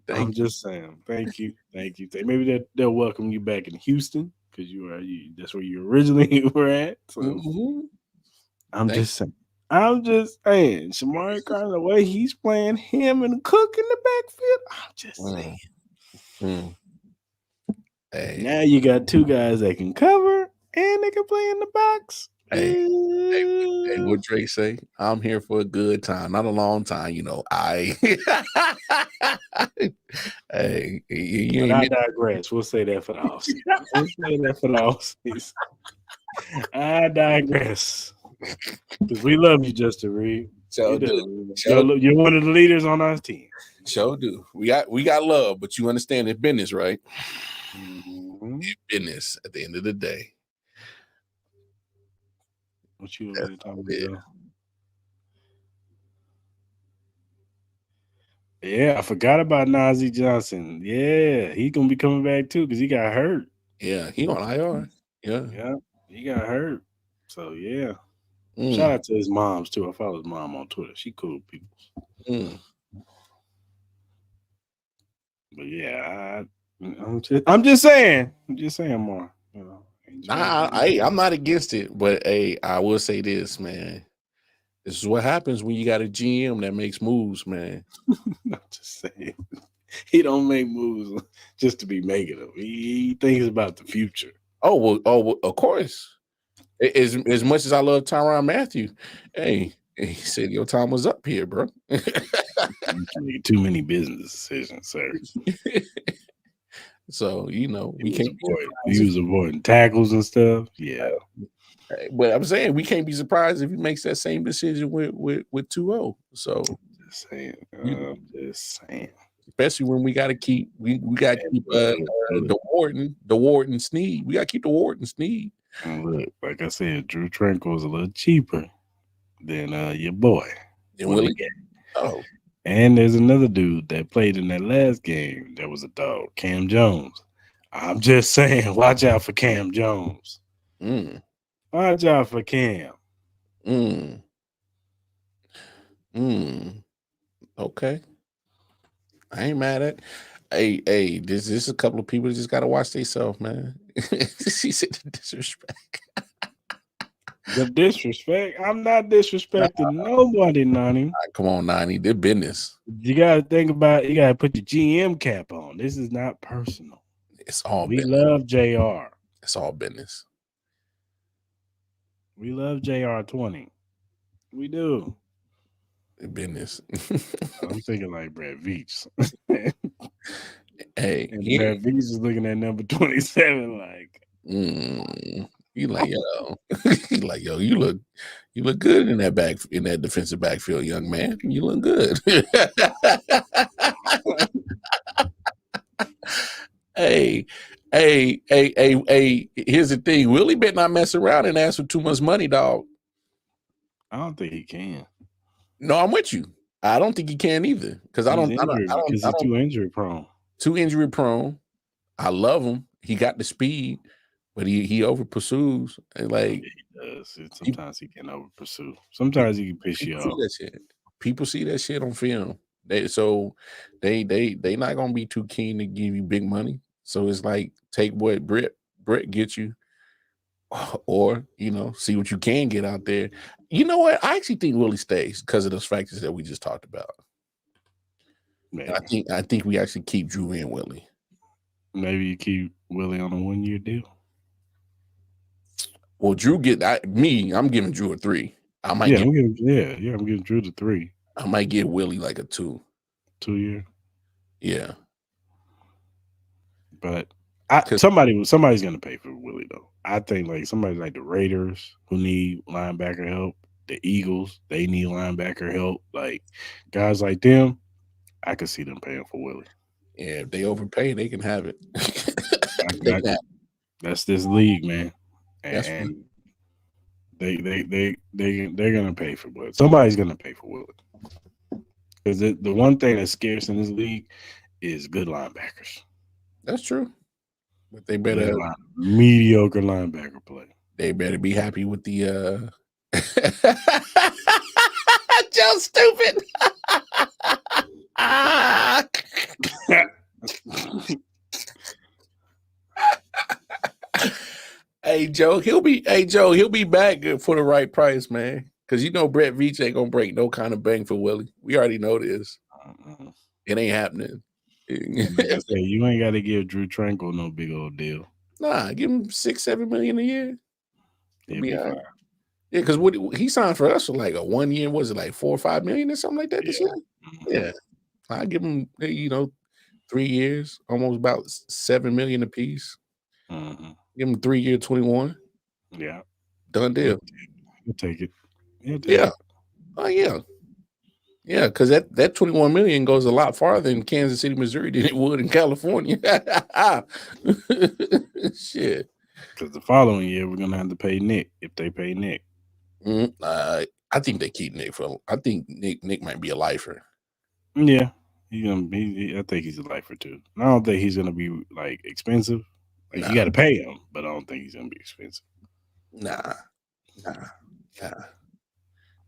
I'm just saying, thank you. Maybe they'll welcome you back in Houston because that's where you originally were at. So I'm just saying, Shamari Carter, the way he's playing him and Cook in the backfield, I'm just saying. Hey. Now you got 2 guys that can cover and they can play in the box. Hey, what Drake say? I'm here for a good time, not a long time. You know, I digress. We'll say that for the offseason. I digress. Because we love you, Justin Reed. You're one of the leaders on our team. Sure do. We got love, but you understand it's business, right? It's business at the end of the day. What you over there talking about? Yeah, I forgot about Najee Johnson. Yeah, he's gonna be coming back too because he got hurt. Yeah, he on IR. Yeah, he got hurt. So yeah, shout out to his moms too. I follow his mom on Twitter. She cool people. But yeah, I'm just saying, more. You know. I'm not against it, but hey, I will say this, man. This is what happens when you got a GM that makes moves, man. I'm just saying. He don't make moves just to be making them. He thinks about the future. Oh, well, of course. As much as I love Tyrann Mathieu, he said your time was up here, bro. Make too many business decisions, sir. So, you know, he was avoiding tackles and stuff. Yeah. But I'm saying we can't be surprised if he makes that same decision with 2-0. So just saying. Especially when we got to keep the Wharton Sneed. We got to keep the Wharton Sneed. And look, like I said, Drew Tranquil is a little cheaper than your boy. And there's another dude that played in that last game that was a dog, Cam Jones. I'm just saying, watch out for Cam Jones. Watch out for Cam. Okay. I ain't mad at. Hey, there's a couple of people that just gotta watch themselves, man. She said the disrespect. The disrespect? I'm not disrespecting nobody, Nani. Come on, Nani. They're business. You gotta think about. You gotta put the GM cap on. This is not personal. It's all. We love JR. It's all business. We love JR20. We do. Business. I'm thinking like Brad Veach. Hey, and Brad Veach is looking at number 27 like. You like yo, you look good in that defensive backfield, young man. You look good. Hey, here's the thing. Willie better not mess around and ask for too much money, dog. I don't think he can. No, I'm with you. I don't think he can either. Because he's too injury prone. Too injury prone. I love him. He got the speed, but he over pursues. And like he does. Sometimes he can over pursue. Sometimes he can piss you off. People see that shit on film. They not gonna be too keen to give you big money. So it's like take what Brett gets you or see what you can get out there. You know what? I actually think Willie stays because of those factors that we just talked about. Maybe. I think we actually keep Drew and Willie. Maybe you keep Willie on a 1-year deal. Well, Drew I'm giving Drew a 3. I'm giving Drew the 3. I might give Willie like a 2. 2-year. Yeah. But somebody's gonna pay for Willie though. I think like somebody like the Raiders who need linebacker help, the Eagles, they need linebacker help. Like guys like them, I could see them paying for Willie. Yeah, if they overpay, they can have it. That's this league, man. And they're gonna pay for Willie. Somebody's gonna pay for Willie. Because the one thing that's scarce in this league is good linebackers. That's true. But they better mediocre linebacker play. They better be happy with the Joe stupid. Hey Joe, he'll be back for the right price, man. Because Brett Veach ain't gonna break no kind of bang for Willie. We already know this. It ain't happening. You ain't got to give Drew Tranquil no big old deal. Nah, give him $6-7 million a year. He'll be fine. Yeah, because what he signed for us for like a 1 year, was it like $4 or $5 million or something like that this year? Yeah, I give him 3 years, almost about $7 million a piece. Give him 3 year, 21. Yeah, done deal. He'll take it. Yeah. Oh yeah. Yeah, because that 21 million goes a lot farther in Kansas City, Missouri than it would in California. Shit. Because the following year we're gonna have to pay Nick if they pay Nick. I think they keep Nick for. I think Nick might be a lifer. Yeah, I think he's a lifer too. I don't think he's gonna be like expensive. Like you got to pay him, but I don't think he's gonna be expensive. Nah.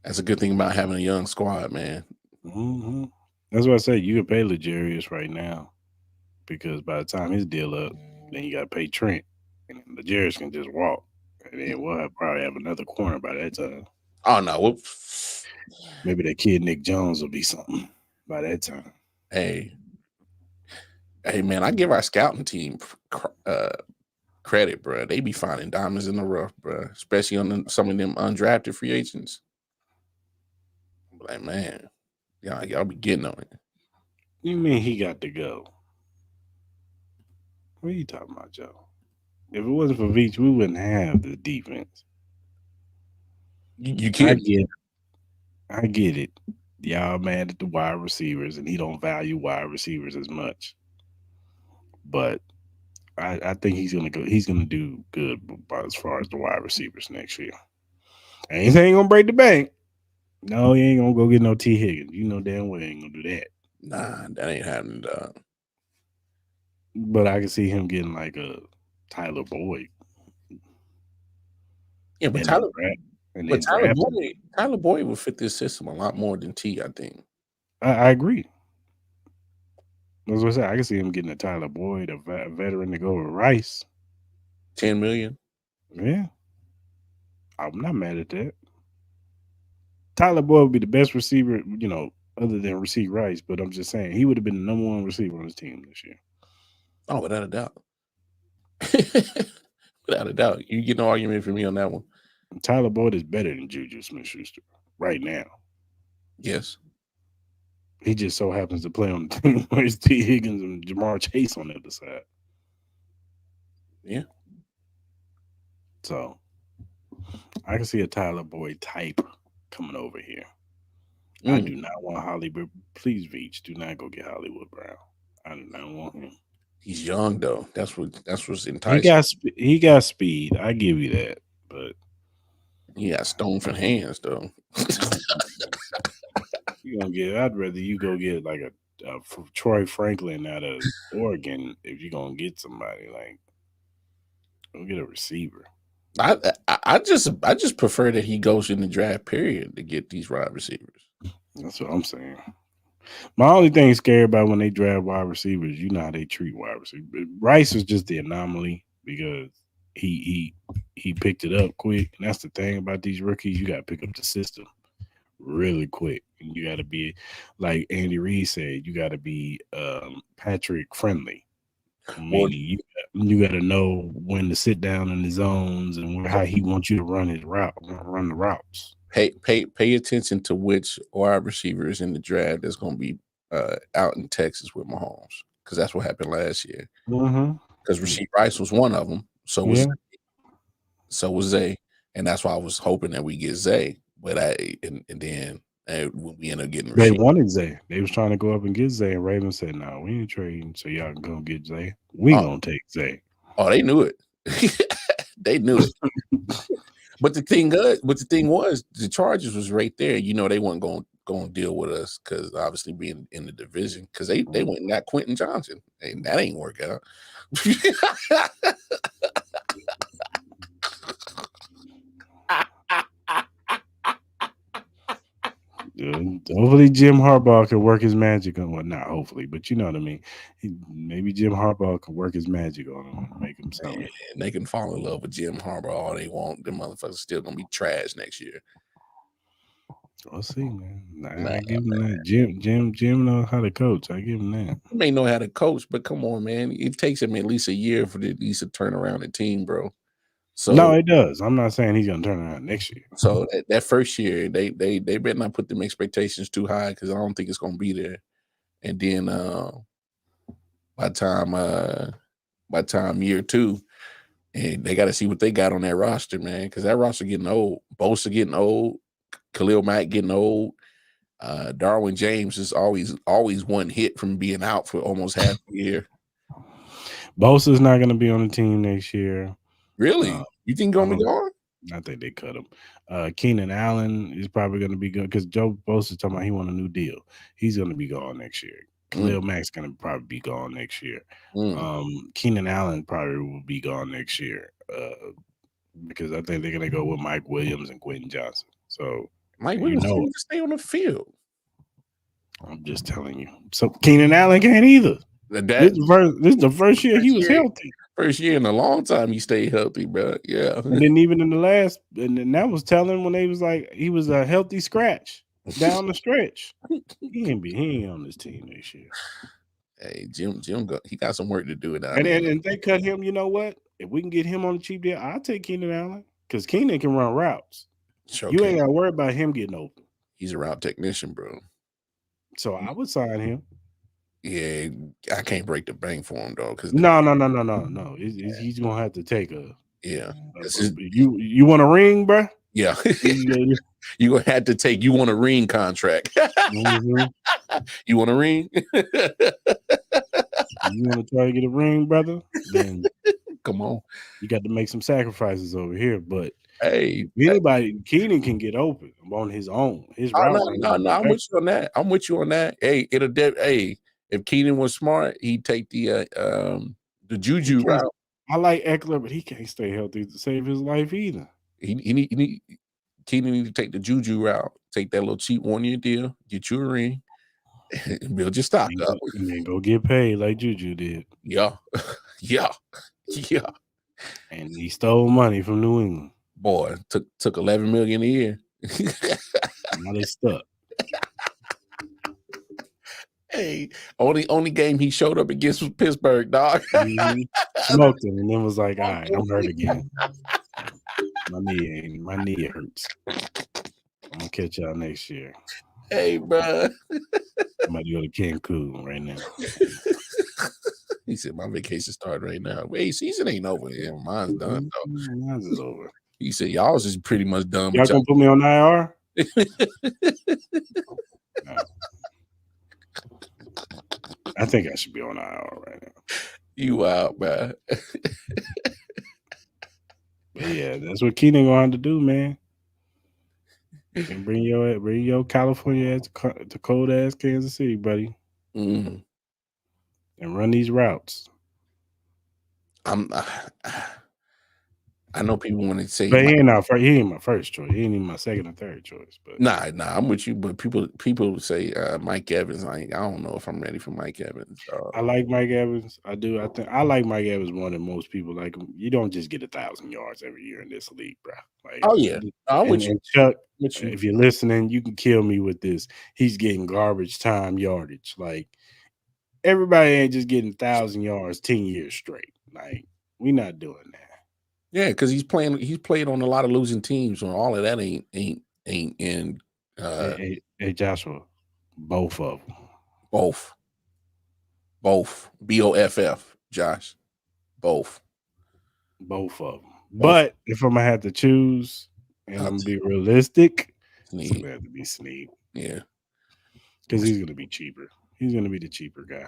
That's a good thing about having a young squad, man. That's what I say. You can pay Legarius right now because by the time his deal up, then you got to pay Trent, and Legarius can just walk, and then we'll probably have another corner by that time. Oh no, maybe that kid Nick Jones will be something by that time. Hey, man, I give our scouting team credit, bro. They be finding diamonds in the rough, bro. Especially on some of them undrafted free agents. Like, man, y'all be getting on it. You mean he got to go? What are you talking about, Joe? If it wasn't for Veach, we wouldn't have the defense. You can't. I get it. Y'all mad at the wide receivers, and he don't value wide receivers as much. But I think he's gonna go. He's gonna do good as far as the wide receivers next year. And he ain't gonna break the bank. No, he ain't gonna go get no T. Higgins. You know damn well he ain't gonna do that. Nah, that ain't happening, dog. But I can see him getting like a Tyler Boyd. Yeah, but Tyler Boyd would fit this system a lot more than T, I think. I agree. That's what I said. I can see him getting a Tyler Boyd, a veteran to go with Rice. $10 million. Yeah. I'm not mad at that. Tyler Boyd would be the best receiver, other than Rasheed Rice, but I'm just saying he would have been the number one receiver on his team this year. Oh, without a doubt. Without a doubt. You get no argument from me on that one. Tyler Boyd is better than Juju Smith-Schuster right now. Yes. He just so happens to play on the team where it's T. Higgins and Jamar Chase on the other side. Yeah. So I can see a Tyler Boyd type coming over here. I do not want Hollywood. Please, Veach, do not go get Hollywood Brown. I do not want him. He's young though. That's what's enticing. He got speed. I give you that, but he got stone for hands though. I'd rather you go get like a Troy Franklin out of Oregon if you're gonna get somebody. Like, go get a receiver. I just prefer that he goes in the draft period to get these wide receivers. That's what I'm saying. My only thing scary about when they draft wide receivers, you know how they treat wide receivers. Rice is just the anomaly because he picked it up quick. And that's the thing about these rookies. You got to pick up the system really quick. And you got to be, like Andy Reid said, you got to be Patrick friendly. Well, Meaning you got to know when to sit down in the zones and how he wants you to run his route, run the routes. pay attention to which wide receivers in the draft that's going to be out in Texas with Mahomes, because that's what happened last year. Because Rasheed Rice was one of them, so was Zay, and that's why I was hoping that we get Zay. But then we ended up getting They Rasheed. wanted Zay. They was trying to go up and get Zay, and Ravens said, "No, we ain't trading. So y'all can go get Zay. We gonna take Zay." Oh, they knew it. They knew it. But the thing was, the Chargers was right there. You know, they weren't going to deal with us because obviously being in the division, because they went and got Quentin Johnson, and that ain't work out. Hopefully Jim Harbaugh can work his magic on. Well, not hopefully, but you know what I mean. Maybe Jim Harbaugh can work his magic on him, and make him something. And they can fall in love with Jim Harbaugh all they want. Them motherfuckers still gonna be trash next year. We'll see, man. I give him that. Jim knows how to coach. I give him that. He may know how to coach, but come on, man. It takes him at least a year for at least to turn around the team, bro. So no, it does. I'm not saying he's gonna turn around next year. So that first year, they better not put them expectations too high, because I don't think it's gonna be there. And then by time year two, and they got to see what they got on that roster, man, because that roster getting old. Bosa getting old. Khalil Mack getting old. Darwin James is always one hit from being out for almost half the year. Bosa's not going to be on the team next year. Really? You think he's going to be gone? I think they cut him. Keenan Allen is probably going to be good because Joe Bosa's talking about he want a new deal. He's going to be gone next year. Khalil Mack's going to probably be gone next year. Keenan Allen probably will be gone next year because I think they're going to go with Mike Williams and Quentin Johnson. So Mike Williams can stay on the field. I'm just telling you. So Keenan Allen can't either. This is the first year he was healthy. First year in a long time he stayed healthy, bro. Yeah. And then even in the last, and then that was telling when they was like he was a healthy scratch down the stretch. He ain't on this team this year. Hey, Jim, he got some work to do. And they cut him. You know what? If we can get him on the cheap deal, I'll take Keenan Allen because Keenan can run routes. Sure, you ain't got to worry about him getting open. He's a route technician, bro. So I would sign him. Yeah, I can't break the bank for him though. Because no. He's gonna have to take a. Yeah. You want a ring, bro? Yeah. You gonna have to take. You want a ring contract? You want a ring? You want to try to get a ring, brother? Then come on. You got to make some sacrifices over here, but. Hey, Keenan can get open on his own. His route. No, I'm with you on that. Hey, if Keenan was smart, he'd take the Juju route. I like Eckler, but he can't stay healthy to save his life either. Keenan need to take the Juju route. Take that little cheap 1-year deal, get you a ring, and build your stock up, and then go get paid like Juju did. Yeah. And he stole money from New England. Boy, took $11 million a year. Now they stuck. Hey, only game he showed up against was Pittsburgh, dog. Smoked him and then was like, all right, I'm hurt again. My knee hurts. I'm gonna catch y'all next year. Hey, bro. I'm about to go to Cancun right now. He said, my vacation started right now. Hey, season ain't over yet. Mine's done, though. Mine's is over. He said, y'all's is pretty much done. Y'all gonna put me on IR? No. I think I should be on IR right now. You out, man. But yeah, that's what Keenan gonna have to do, man. And bring your California ass to cold ass Kansas City, buddy. And run these routes. I I know people want to say, But he ain't my first choice. He ain't even my second or third choice. But nah, I'm with you. But people say Mike Evans. I don't know if I'm ready for Mike Evans. I like Mike Evans. I do. I think I like Mike Evans more than most people. Like you don't just get 1,000 yards every year in this league, bro. Like, Oh yeah, I'm with you. and Chuck, With you. if you're listening, you can kill me with this. He's getting garbage time yardage. Like everybody ain't just getting 1,000 yards 10 years straight. Like we not doing that. Yeah, because he's played on a lot of losing teams, and all of that ain't in Hey, Joshua, both of them. both BOFF, Josh, both Both of them. But if I'm gonna have to choose, and I'm gonna be realistic, it's gonna have to be Snead. Yeah, because he's gonna be cheaper. He's gonna be the cheaper guy.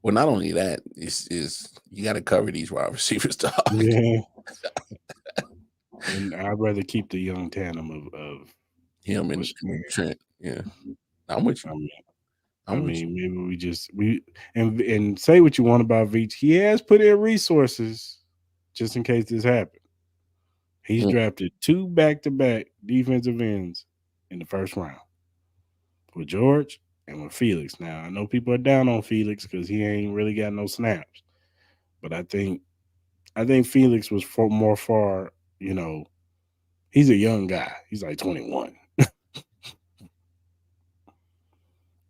Well, not only that, is you got to cover these wide receivers, dog. Yeah. And I'd rather keep the young tandem of him and Trent. Yeah, I'm with you. I mean, maybe we and say what you want about Veach. He has put in resources just in case this happens. He's drafted 2 back-to-back defensive ends in the first round with George and with Felix. Now I know people are down on Felix because he ain't really got no snaps, but I think Felix was more far. You know, he's a young guy. He's like 21.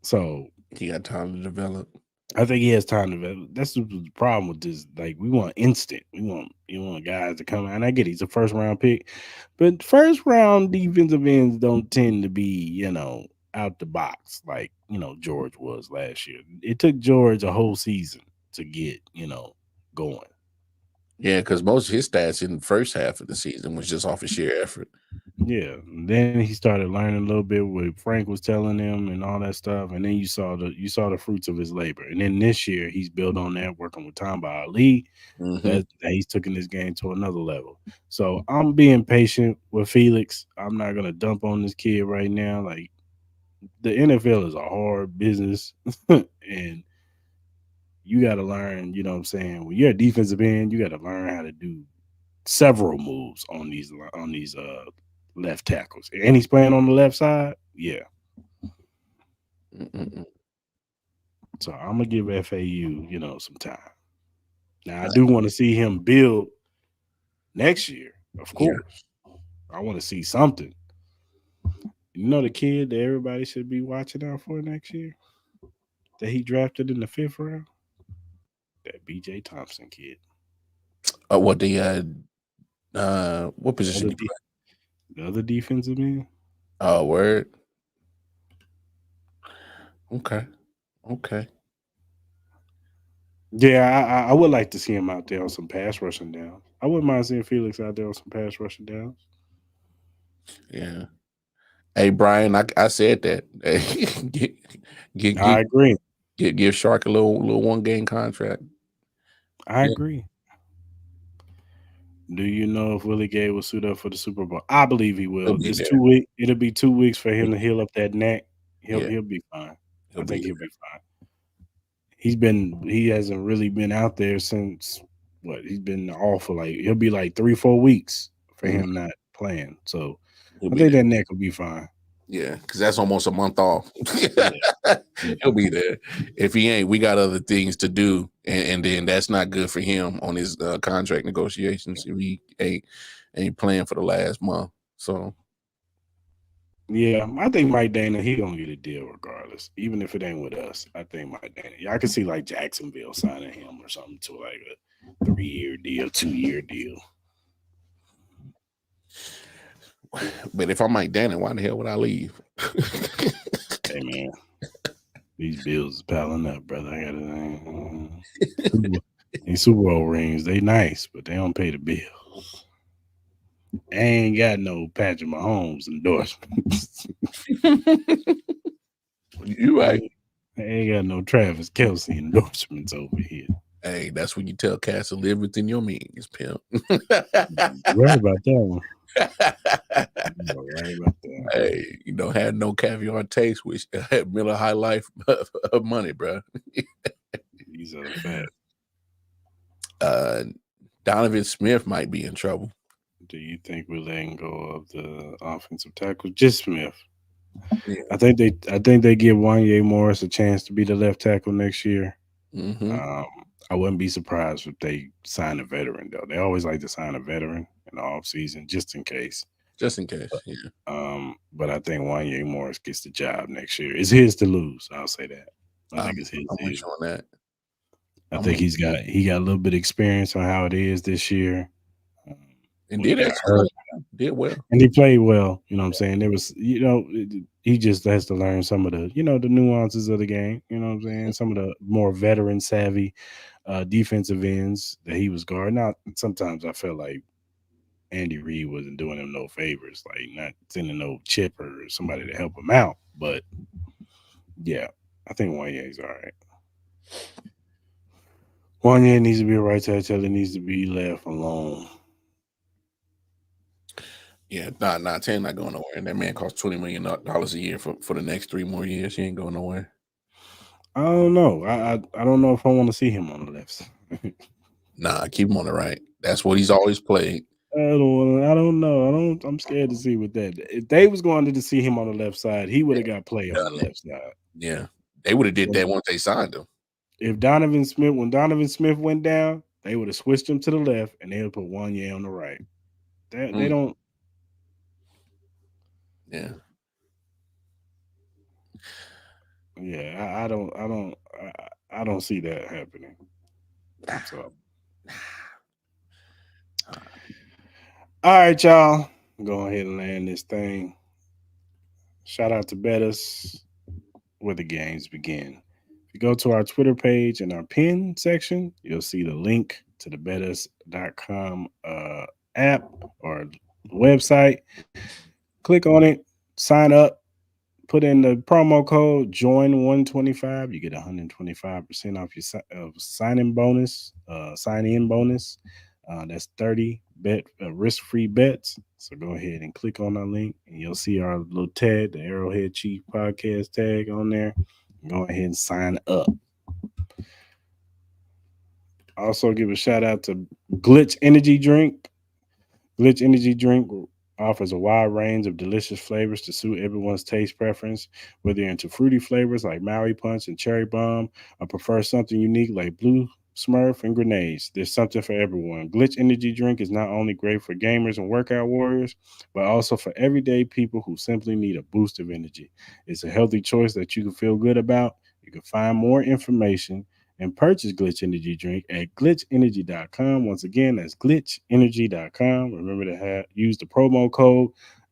So he got time to develop. I think he has time to develop. That's the problem with this. Like, we want instant. You want guys to come out. And I get he's a first round pick, but first round defensive ends don't tend to be, out the box like, George was last year. It took George a whole season to get, going. Yeah, because most of his stats in the first half of the season was just off of sheer effort. Yeah. And then he started learning a little bit what Frank was telling him and all that stuff. And then you saw the fruits of his labor. And then this year he's built on that, working with Tamba Ali. That he's taking this game to another level. So I'm being patient with Felix. I'm not gonna dump on this kid right now. Like, the NFL is a hard business, and you got to learn. You know what I'm saying? When you're a defensive end, you got to learn how to do several moves on these left tackles. And he's playing on the left side. Yeah. So I'm gonna give FAU, some time. Now I do want to see him build next year, of course. Yeah. I want to see something. The kid that everybody should be watching out for next year that he drafted in the 5th round? That BJ Thompson kid. What position? The other defensive end. Oh, word. Okay. Yeah, I would like to see him out there on some pass rushing downs. I wouldn't mind seeing Felix out there on some pass rushing downs. Yeah. Hey, Brian, I said that. I agree. Give Shark a little 1-game contract. I agree. Do you know if Willie Gay will suit up for the Super Bowl? I believe he will. It's 2 weeks. It'll be 2 weeks for him to heal up that neck. He'll be fine. I think he'll be fine. He hasn't really been out there since he's been off for he'll be 3-4 weeks for him not playing. So I think that neck will be fine. Yeah, because that's almost a month off. He'll be there. If he ain't, we got other things to do, and then that's not good for him on his contract negotiations. If he ain't playing for the last month, so yeah, I think Mike Dana, he gonna get a deal regardless, even if it ain't with us. I think Mike Dana, I could see Jacksonville signing him or something to a 3-year deal, 2-year deal. But if I'm Mike Dana, why the hell would I leave? Hey man, these bills is piling up, brother. I gotta these Super Bowl rings, they nice, but they don't pay the bills. I ain't got no Patrick Mahomes endorsements. You right. I ain't got no Travis Kelce endorsements over here. Hey, that's when you tell cats to live within your means, pimp. Right about that one. Right about that. Hey, had no caviar taste, which had Miller High Life of money, bro. These are the facts. Donovan Smith might be in trouble. do you think we're letting go of the offensive tackle? Just Smith. Yeah. I think they give Wanye Morris a chance to be the left tackle next year. Mm-hmm. Um, I wouldn't be surprised if they sign a veteran though. They always like to sign a veteran in the offseason just in case. Just in case. Yeah. But I think Wanye Morris gets the job next year. It's his to lose. I'll say that. I think it's his. I'm with you on that. I think he got a little bit of experience on how it is this year. Um, And when he did got actually hurt. did well. And he played well. You know what I'm saying? There was, he just has to learn some of the, the nuances of the game. You know what I'm saying? Some of the more veteran savvy defensive ends that he was guarding. Now, sometimes I felt like Andy Reid wasn't doing him no favors, like not sending no chipper or somebody to help him out. But yeah, I think Wanye's all right. Wanye needs to be a right tackle. He needs to be left alone. Yeah, Tan not going nowhere. And that man costs $20 million a year for the next 3 more years. He ain't going nowhere. I don't know. I don't know if I want to see him on the left side. Nah, keep him on the right. That's what he's always played. I don't know. I'm scared to see with that. If they was going to see him on the left side, he would have got play on the left side. Yeah. They would have did that once they signed him. If when Donovan Smith went down, they would have switched him to the left and they would put Wanye on the right. They don't. Yeah. Yeah, I don't see that happening. So, all right, y'all. Go ahead and land this thing. Shout out to Bettis, where the games begin. If you go to our Twitter page in our pin section, you'll see the link to the bettis.com app or website. Click on it, sign up, put in the promo code JOIN125. You get 125% off your sign-in bonus. That's 30 risk-free bets. So go ahead and click on our link, and you'll see our little tag, the Arrowhead Chief Podcast tag on there. Go ahead and sign up. Also, give a shout out to Glitch Energy Drink. Glitch Energy Drink offers a wide range of delicious flavors to suit everyone's taste preference. Whether you're into fruity flavors like Maui Punch and Cherry Bomb, or prefer something unique like Blue Smurf and Grenades, there's something for everyone. Glitch Energy Drink is not only great for gamers and workout warriors, but also for everyday people who simply need a boost of energy. It's a healthy choice that you can feel good about. You can find more information and purchase Glitch Energy Drink at glitchenergy.com. Once again, that's glitchenergy.com. Remember to use the promo code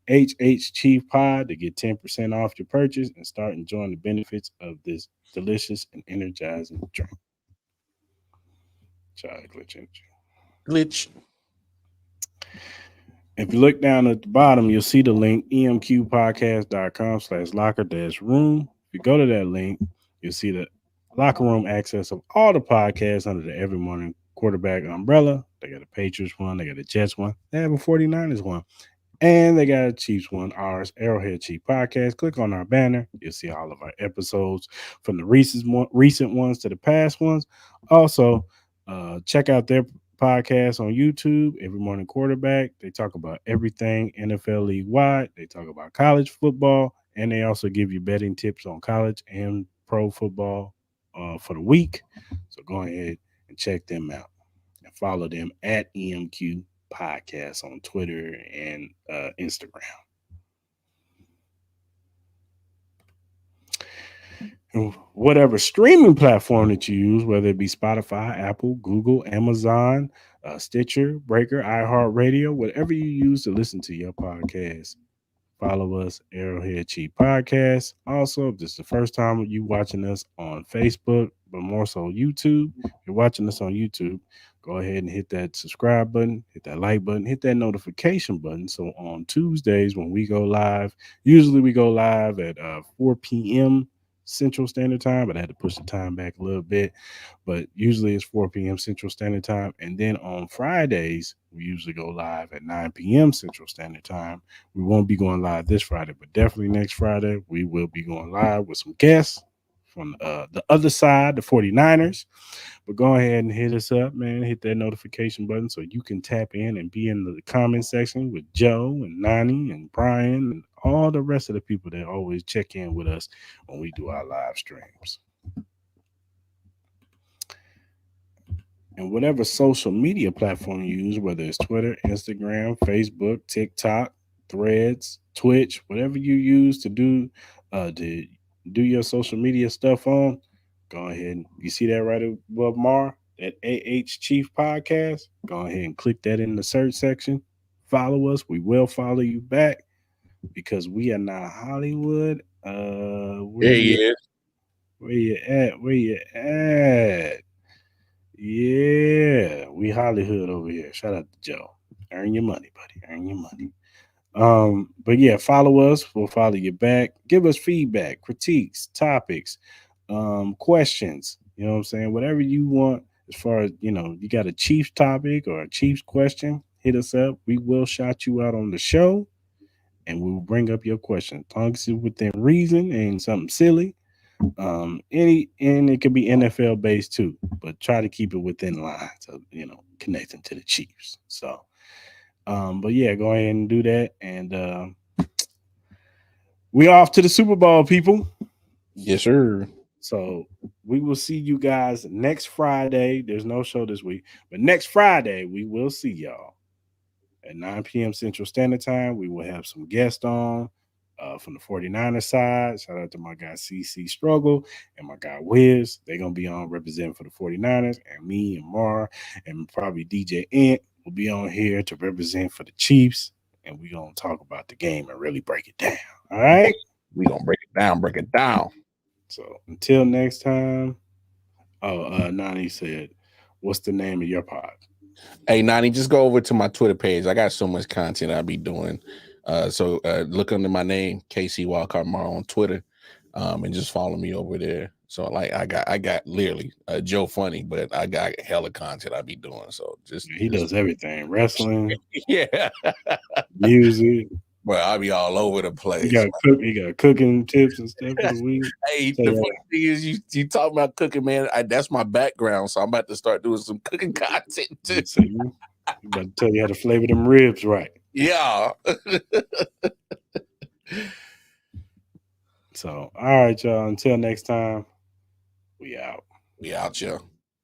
HHChiefPod to get 10% off your purchase and start enjoying the benefits of this delicious and energizing drink. Sorry, Glitch Energy. Glitch. If you look down at the bottom, you'll see the link emqpodcast.com/locker-room. If you go to that link, you'll see the locker room access of all the podcasts under the Every Morning Quarterback umbrella. They got a Patriots one, they got a Jets one, they have a 49ers one, and they got a Chiefs one, ours, Arrowhead Chief Podcast. Click on our banner. You'll see all of our episodes from the recent ones to the past ones. Also, check out their podcast on YouTube, Every Morning Quarterback. They talk about everything NFL league wide. They talk about college football, and they also give you betting tips on college and pro football for the week. So go ahead and check them out and follow them at EMQ Podcast on Twitter and Instagram. And whatever streaming platform that you use, whether it be Spotify, Apple, Google, Amazon, Stitcher, Breaker, iHeartRadio, whatever you use to listen to your podcast, follow us, Arrowhead Chief Podcast. Also, if this is the first time you watching us on Facebook, but more so YouTube, if you're watching us on YouTube, go ahead and hit that subscribe button, hit that like button, hit that notification button. So on Tuesdays when we go live, usually we go live at 4 p.m. Central Standard Time, but I had to push the time back a little bit. But usually it's 4 p.m. Central Standard Time. And then on Fridays, we usually go live at 9 p.m. Central Standard Time. We won't be going live this Friday, but definitely next Friday, we will be going live with some guests from the other side, the 49ers. But go ahead and hit us up, man. Hit that notification button so you can tap in and be in the comment section with Joe and Nani and Brian and all the rest of the people that always check in with us when we do our live streams. And whatever social media platform you use, whether it's Twitter, Instagram, Facebook, TikTok, Threads, Twitch, whatever you use to do your social media stuff on, go ahead. You see that right above Mar, that AH Chief Podcast? Go ahead and click that in the search section. Follow us. We will follow you back because we are not Hollywood. Where you at? Where you at? Yeah, we Hollywood over here. Shout out to Joe. Earn your money, buddy. Earn your money. But yeah, follow us. We'll follow you back. Give us feedback, critiques, topics, questions. You know what I'm saying? Whatever you want, as far as you got a Chiefs topic or a Chiefs question, hit us up. We will shout you out on the show, and we will bring up your question. As long as it's within reason and something silly. And it could be NFL based too, but try to keep it within lines of connecting to the Chiefs. So but yeah, go ahead and do that, and we off to the Super Bowl, people. Yes, sir. So we will see you guys next Friday. There's no show this week, but next Friday we will see y'all at 9 p.m. Central Standard Time. We will have some guests on from the 49ers side. Shout out to my guy CC Struggle and my guy Wiz. They're going to be on representing for the 49ers, and me and Mar and probably DJ Ant will be on here to represent for the Chiefs, and we're going to talk about the game and really break it down. All right? We're going to break it down. So until next time. Nani said, what's the name of your pod? Hey, Nani, just go over to my Twitter page. I got so much content I'll be doing. So look under my name, KC Walcott Mar on Twitter, and just follow me over there. So like I got literally Joe Funny, but I got hella content I be doing. So He does everything: wrestling, yeah, music. Well, I'll be all over the place. He got cooking tips and stuff for the week. Hey, the funny thing is, you talk about cooking, man. That's my background, so I'm about to start doing some cooking content too. I'm about to tell you how to flavor them ribs right. Yeah. So, all right, y'all. Until next time, we out. We out, y'all.